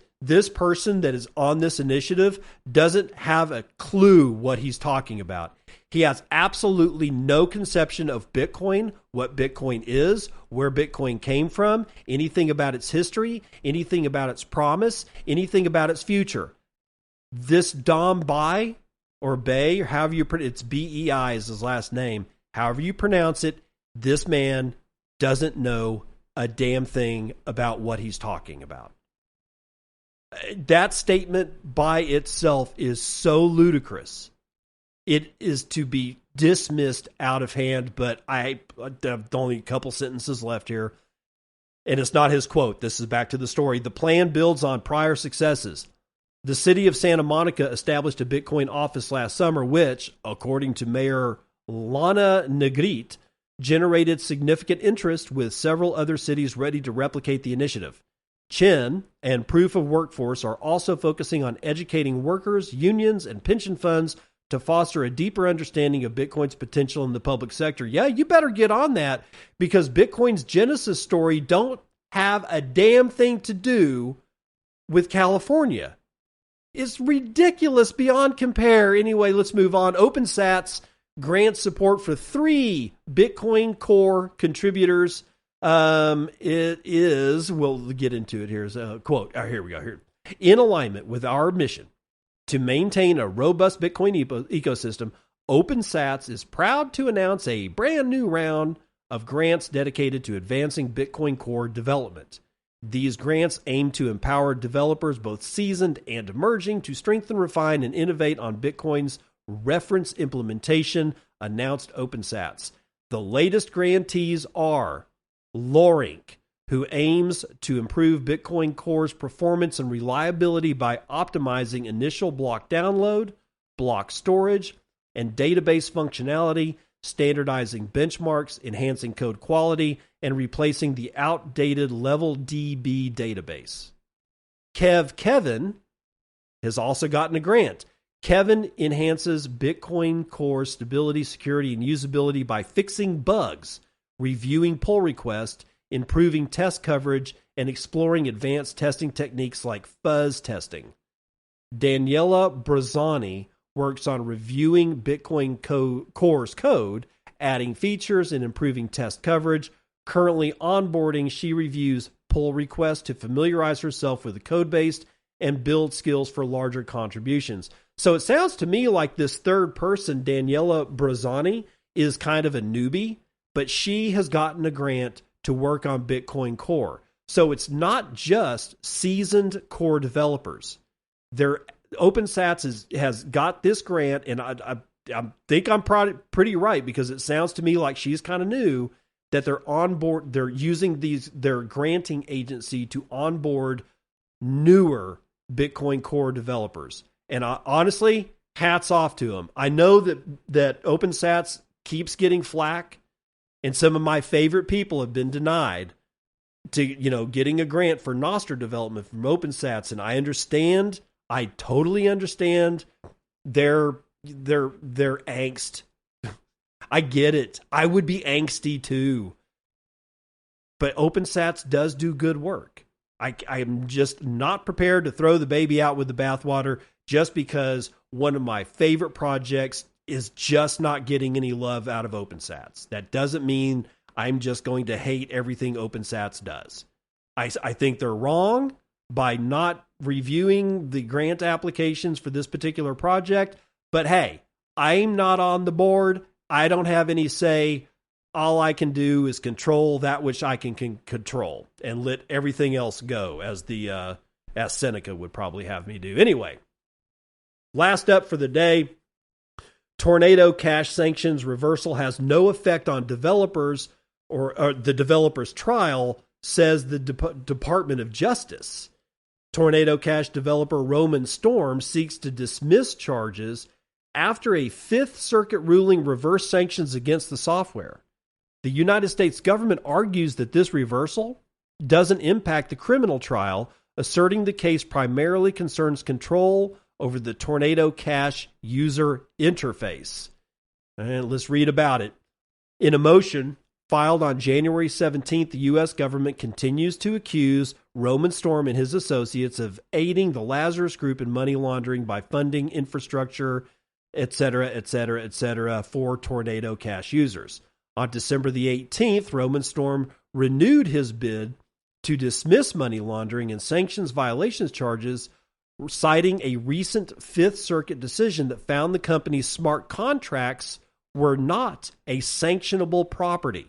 A: person that is on this initiative doesn't have a clue what he's talking about. He has absolutely no conception of Bitcoin, what Bitcoin is, where Bitcoin came from, anything about its history, anything about its promise, anything about its future. This Dom Bai, or Bay, or however you pronounce it, it's B-E-I is his last name, however you pronounce it, this man doesn't know a damn thing about what he's talking about. That statement by itself is so ludicrous. It is to be dismissed out of hand, but I have only a couple sentences left here. And it's not his quote. This is back to the story. The plan builds on prior successes. The city of Santa Monica established a Bitcoin office last summer, which, according to Mayor Lana Negrit, generated significant interest with several other cities ready to replicate the initiative. Chen and Proof of Workforce are also focusing on educating workers, unions, and pension funds to foster a deeper understanding of Bitcoin's potential in the public sector. Yeah, you better get on that, because Bitcoin's genesis story don't have a damn thing to do with California. It's ridiculous beyond compare. Anyway, let's move on. OpenSats grants support for 3 Bitcoin Core contributors. It is, we'll get into it. Here's a quote. Here we go. Here. In alignment with our mission to maintain a robust Bitcoin ecosystem, OpenSats is proud to announce a brand new round of grants dedicated to advancing Bitcoin Core development. These grants aim to empower developers, both seasoned and emerging, to strengthen, refine, and innovate on Bitcoin's reference implementation, announced OpenSats. The latest grantees are Lorink, who aims to improve Bitcoin Core's performance and reliability by optimizing initial block download, block storage, and database functionality, standardizing benchmarks, enhancing code quality, and replacing the outdated LevelDB database. Kevin has also gotten a grant. Kevin enhances Bitcoin Core stability, security, and usability by fixing bugs, reviewing pull requests, improving test coverage, and exploring advanced testing techniques like fuzz testing. Daniela Brazzani works on reviewing Bitcoin Core's code, adding features, and improving test coverage. Currently onboarding, she reviews pull requests to familiarize herself with the code base and build skills for larger contributions. So it sounds to me like this third person, Daniela Brazzani, is kind of a newbie, but she has gotten a grant to work on Bitcoin Core. So it's not just seasoned core developers. OpenSats has got this grant, and I think I'm pretty right, because it sounds to me like she's kind of new, that they're on board. They're using their granting agency to onboard newer Bitcoin Core developers. And honestly, hats off to them. I know that OpenSats keeps getting flack, and some of my favorite people have been denied to, getting a grant for nostr development from OpenSats. And I totally understand their angst. I get it. I would be angsty too. But OpenSats does do good work. I'm just not prepared to throw the baby out with the bathwater just because one of my favorite projects is just not getting any love out of OpenSats. That doesn't mean I'm just going to hate everything OpenSats does. I think they're wrong by not reviewing the grant applications for this particular project. But hey, I'm not on the board. I don't have any say. All I can do is control that which I can control and let everything else go, as Seneca would probably have me do. Anyway, last up for the day, Tornado Cash sanctions reversal has no effect on developers or the developers' trial, says the Department of Justice. Tornado Cash developer Roman Storm seeks to dismiss charges after a Fifth Circuit ruling reversed sanctions against the software. The United States government argues that this reversal doesn't impact the criminal trial, asserting the case primarily concerns control over the Tornado Cash user interface. And let's read about it. In a motion filed on January 17th, the U.S. government continues to accuse Roman Storm and his associates of aiding the Lazarus Group in money laundering by funding infrastructure, etc., for Tornado Cash users. On December the 18th, Roman Storm renewed his bid to dismiss money laundering and sanctions violations charges, citing a recent Fifth Circuit decision that found the company's smart contracts were not a sanctionable property.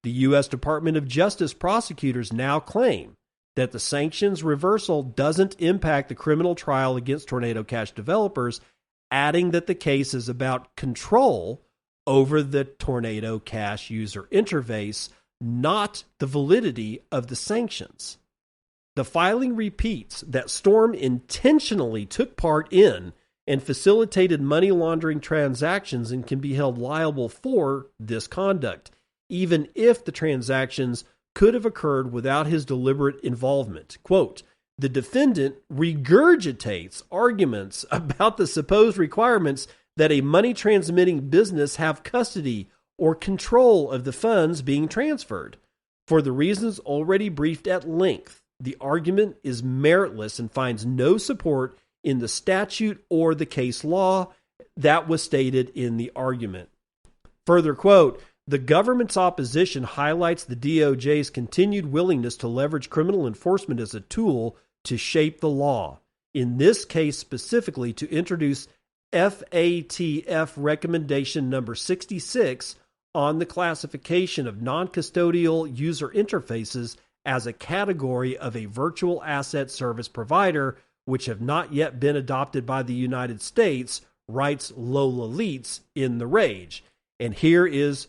A: The U.S. Department of Justice prosecutors now claim that the sanctions reversal doesn't impact the criminal trial against Tornado Cash developers, adding that the case is about control over the Tornado Cash user interface, not the validity of the sanctions. The filing repeats that Storm intentionally took part in and facilitated money laundering transactions and can be held liable for this conduct, even if the transactions could have occurred without his deliberate involvement. Quote, the defendant regurgitates arguments about the supposed requirements that a money transmitting business have custody or control of the funds being transferred. For the reasons already briefed at length, the argument is meritless and finds no support in the statute or the case law that was stated in the argument. Further quote, the government's opposition highlights the DOJ's continued willingness to leverage criminal enforcement as a tool to shape the law. In this case specifically, to introduce FATF recommendation number 66 on the classification of non-custodial user interfaces as a category of a virtual asset service provider, which have not yet been adopted by the United States, writes Lola Leitz in The Rage. And here is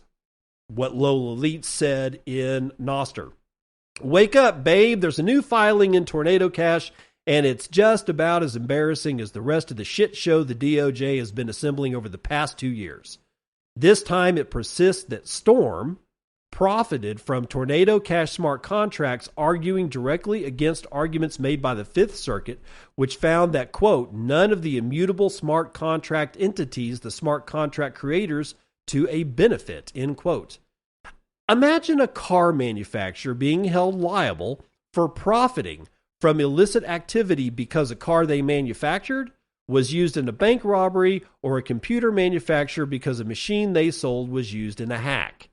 A: what Lola Leitz said in Nostr. Wake up, babe. There's a new filing in Tornado Cash, and it's just about as embarrassing as the rest of the shit show the DOJ has been assembling over the past 2 years. This time it persists that Storm profited from Tornado Cash smart contracts, arguing directly against arguments made by the Fifth Circuit, which found that, quote, none of the immutable smart contract entities, the smart contract creators, to a benefit, end quote. Imagine a car manufacturer being held liable for profiting from illicit activity because a car they manufactured was used in a bank robbery, or a computer manufacturer because a machine they sold was used in a hack.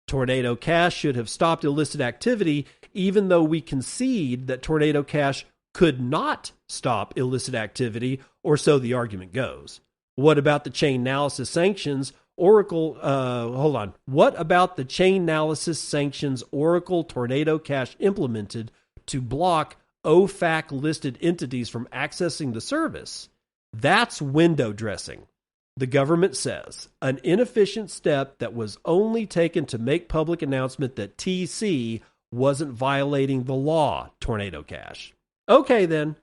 A: Tornado Cash should have stopped illicit activity, even though we concede that Tornado Cash could not stop illicit activity, or so the argument goes. What about the chain analysis sanctions What about the chain analysis sanctions Oracle Tornado Cash implemented to block OFAC-listed entities from accessing the service? That's window dressing. The government says, an inefficient step that was only taken to make public announcement that TC wasn't violating the law, Tornado Cash. Okay, then.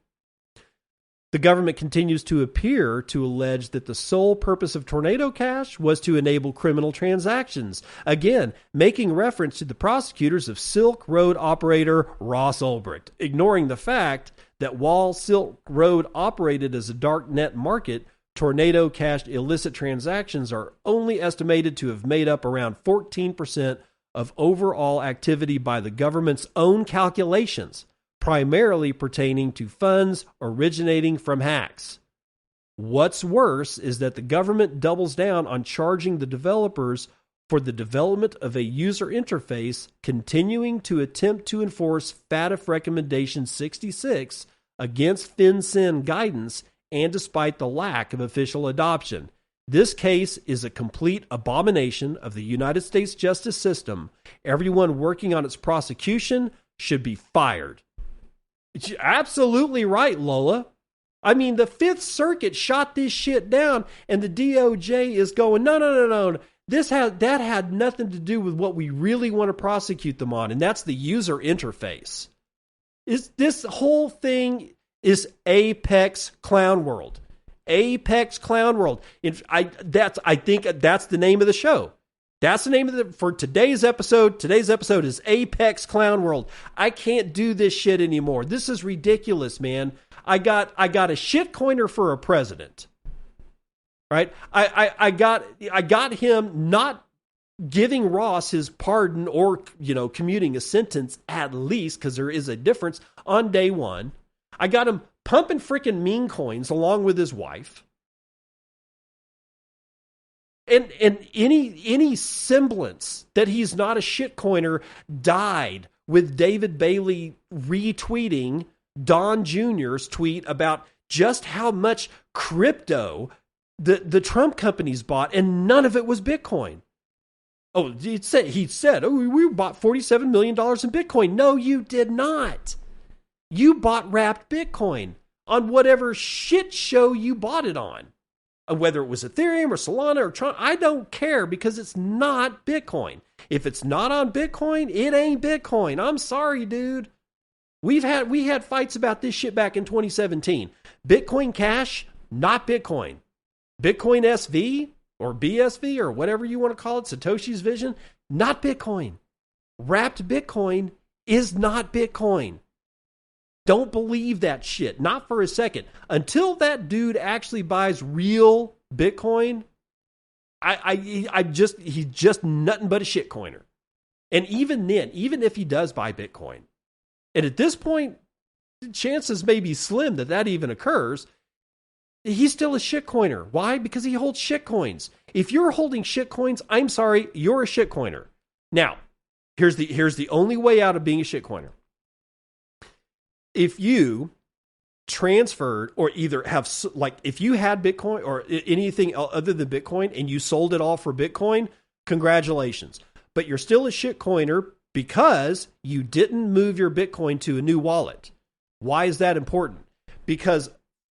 A: The government continues to appear to allege that the sole purpose of Tornado Cash was to enable criminal transactions, again, making reference to the prosecutors of Silk Road operator Ross Ulbricht, ignoring the fact that while Silk Road operated as a dark net market, Tornado Cash illicit transactions are only estimated to have made up around 14% of overall activity by the government's own calculations, primarily pertaining to funds originating from hacks. What's worse is that the government doubles down on charging the developers for the development of a user interface, continuing to attempt to enforce FATF Recommendation 66 against FinCEN guidance, and despite the lack of official adoption. This case is a complete abomination of the United States justice system. Everyone working on its prosecution should be fired. It's absolutely right, Lola. I mean, the Fifth Circuit shot this shit down, and the DOJ is going, no. That had nothing to do with what we really want to prosecute them on, and that's the user interface. This whole thing is Apex Clown World. Apex Clown World. I think that's the name of the show. That's the name of for today's episode. Today's episode is Apex Clown World. I can't do this shit anymore. This is ridiculous, man. I got a shitcoiner for a president. Right? I got him not giving Ross his pardon or, commuting a sentence at least, because there is a difference, on day one. I got him pumping freaking meme coins along with his wife. And any semblance that he's not a shitcoiner died with David Bailey retweeting Don Jr.'s tweet about just how much crypto the Trump companies bought, and none of it was Bitcoin. Oh, he said, we bought $47 million in Bitcoin. No, you did not. You bought wrapped Bitcoin on whatever shit show you bought it on. Whether it was Ethereum or Solana or Tron, I don't care, because it's not Bitcoin. If it's not on Bitcoin, it ain't Bitcoin. I'm sorry, dude. We had fights about this shit back in 2017. Bitcoin Cash, not Bitcoin. Bitcoin SV or BSV or whatever you want to call it, Satoshi's Vision, not Bitcoin. Wrapped Bitcoin is not Bitcoin. Don't believe that shit. Not for a second. Until that dude actually buys real Bitcoin, he's just nothing but a shitcoiner. And even then, even if he does buy Bitcoin, and at this point, the chances may be slim that even occurs, he's still a shitcoiner. Why? Because he holds shitcoins. If you're holding shitcoins, I'm sorry, you're a shitcoiner. Now, here's the only way out of being a shitcoiner. If you transferred or either have, like, if you had Bitcoin or anything other than Bitcoin and you sold it all for Bitcoin, congratulations. But you're still a shitcoiner because you didn't move your Bitcoin to a new wallet. Why is that important? Because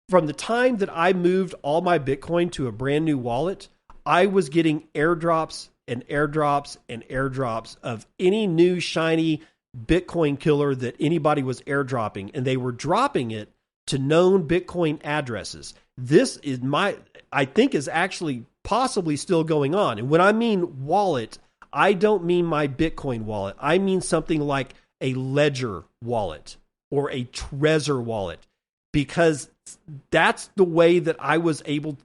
A: from the time that I moved all my Bitcoin to a brand new wallet, I was getting airdrops and airdrops and airdrops of any new shiny Bitcoin killer that anybody was airdropping, and they were dropping it to known Bitcoin addresses. This is I think is actually possibly still going on. And when I mean wallet, I don't mean my Bitcoin wallet. I mean something like a Ledger wallet or a Trezor wallet, because that's the way that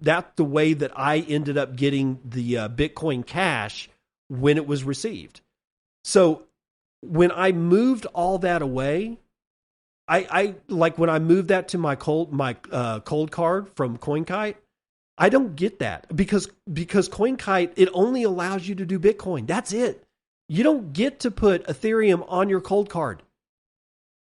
A: that's the way that I ended up getting the Bitcoin Cash when it was received. So when I moved all that away, I like when I moved that to my cold card from CoinKite, I don't get that because CoinKite, it only allows you to do Bitcoin. That's it. You don't get to put Ethereum on your cold card.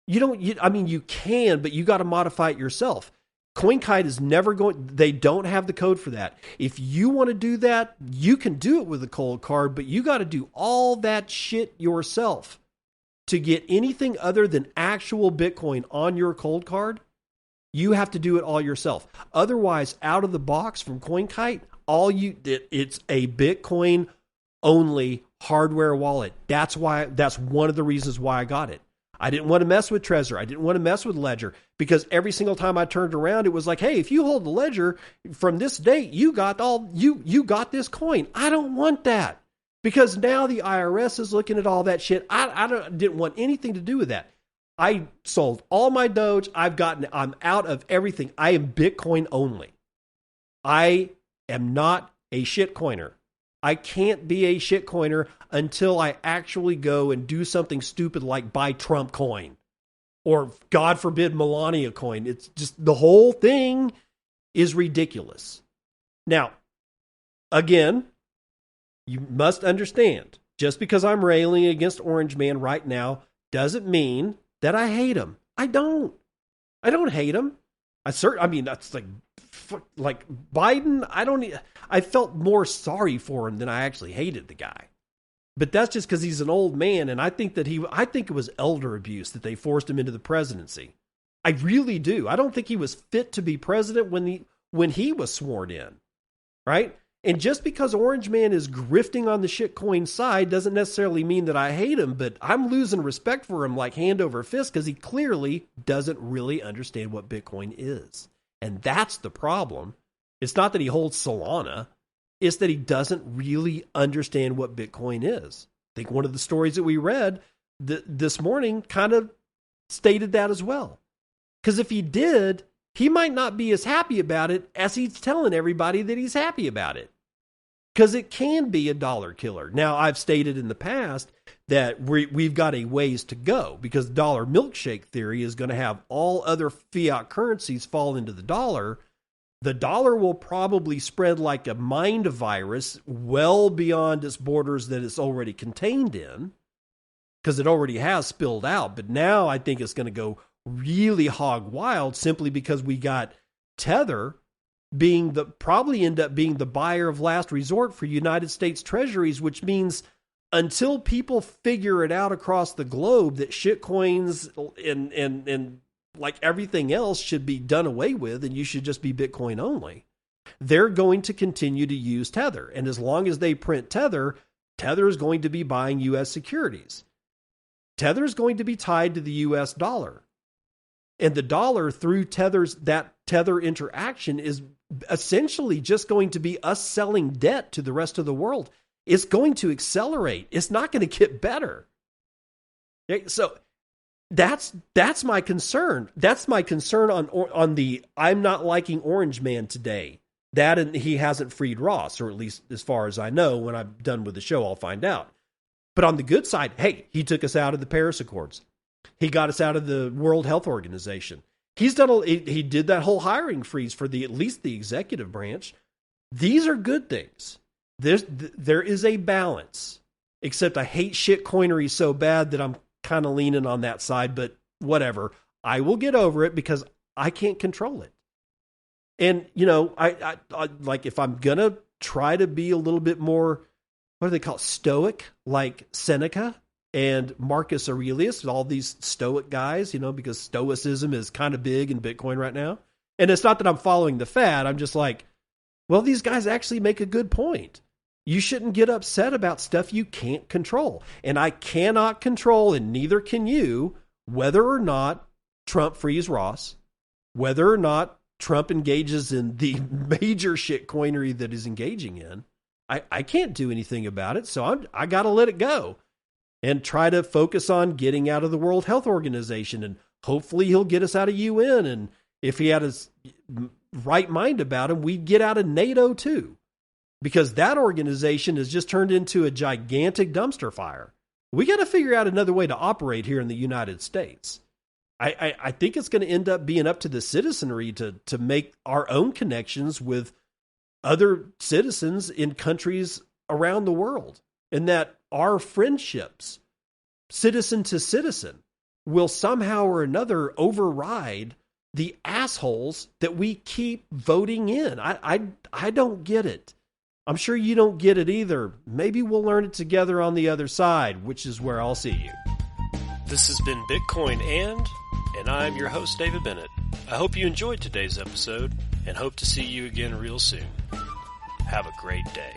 A: I mean, you can, but you got to modify it yourself. CoinKite is never they don't have the code for that. If you want to do that, you can do it with a cold card, but you got to do all that shit yourself. To get anything other than actual Bitcoin on your cold card, you have to do it all yourself. Otherwise, out of the box from CoinKite, it's a Bitcoin only hardware wallet. That's one of the reasons why I got it. I didn't want to mess with Trezor. I didn't want to mess with Ledger, because every single time I turned around, it was like, hey, if you hold the Ledger from this date, you got this coin. I don't want that, because now the IRS is looking at all that shit. I didn't want anything to do with that. I sold all my Doge. I'm out of everything. I am Bitcoin only. I am not a shitcoiner. I can't be a shitcoiner until I actually go and do something stupid like buy Trump coin or, God forbid, Melania coin. It's just, the whole thing is ridiculous. Now, again, you must understand, just because I'm railing against Orange Man right now doesn't mean that I hate him. I don't hate him. I mean, that's like Biden. I felt more sorry for him than I actually hated the guy. But that's just because he's an old man, and I think it was elder abuse that they forced him into the presidency. I really do. I don't think he was fit to be president when he was sworn in, right? And just because Orange Man is grifting on the shitcoin side doesn't necessarily mean that I hate him, but I'm losing respect for him like hand over fist, because he clearly doesn't really understand what Bitcoin is. And that's the problem. It's not that he holds Solana. It's that he doesn't really understand what Bitcoin is. I think one of the stories that we read this morning kind of stated that as well. Because if he did, he might not be as happy about it as he's telling everybody that he's happy about it. Because it can be a dollar killer. Now, I've stated in the past that we've got a ways to go, because dollar milkshake theory is going to have all other fiat currencies fall into the dollar. The dollar will probably spread like a mind virus well beyond its borders that it's already contained in, because it already has spilled out. But now I think it's going to go really hog wild, simply because we got Tether probably end up being the buyer of last resort for United States treasuries, which means until people figure it out across the globe that shitcoins and like everything else should be done away with and you should just be Bitcoin only, they're going to continue to use Tether. And as long as they print Tether, Tether is going to be buying U.S. securities. Tether is going to be tied to the US dollar. And the dollar through that Tether interaction is essentially just going to be us selling debt to the rest of the world. It's going to accelerate. It's not going to get better. So that's my concern. That's my concern on the I'm not liking Orange Man today. That and he hasn't freed Ross, or at least as far as I know. When I'm done with the show, I'll find out. But on the good side, hey, he took us out of the Paris Accords. He got us out of the World Health Organization. He did that whole hiring freeze for at least the executive branch. These are good things. There is a balance, except I hate shitcoinery so bad that I'm kind of leaning on that side, but whatever. I will get over it because I can't control it. And, I like, if I'm going to try to be a little bit more, what do they call it? Stoic, like Seneca and Marcus Aurelius, all these stoic guys, because stoicism is kind of big in Bitcoin right now. And it's not that I'm following the fad. I'm just like, well, these guys actually make a good point. You shouldn't get upset about stuff you can't control. And I cannot control, and neither can you, whether or not Trump frees Ross, whether or not Trump engages in the major shitcoinery that he's engaging in. I can't do anything about it, so I got to let it go and try to focus on getting out of the World Health Organization, and hopefully he'll get us out of UN, and if he had his right mind about him, we'd get out of NATO too, because that organization has just turned into a gigantic dumpster fire. We got to figure out another way to operate here in the United States. I think it's going to end up being up to the citizenry to make our own connections with other citizens in countries around the world, and that our friendships, citizen to citizen, will somehow or another override the assholes that we keep voting in. I don't get it. I'm sure you don't get it either. Maybe we'll learn it together on the other side, which is where I'll see you. This has been Bitcoin and I'm your host, David Bennett. I hope you enjoyed today's episode and hope to see you again real soon. Have a great day.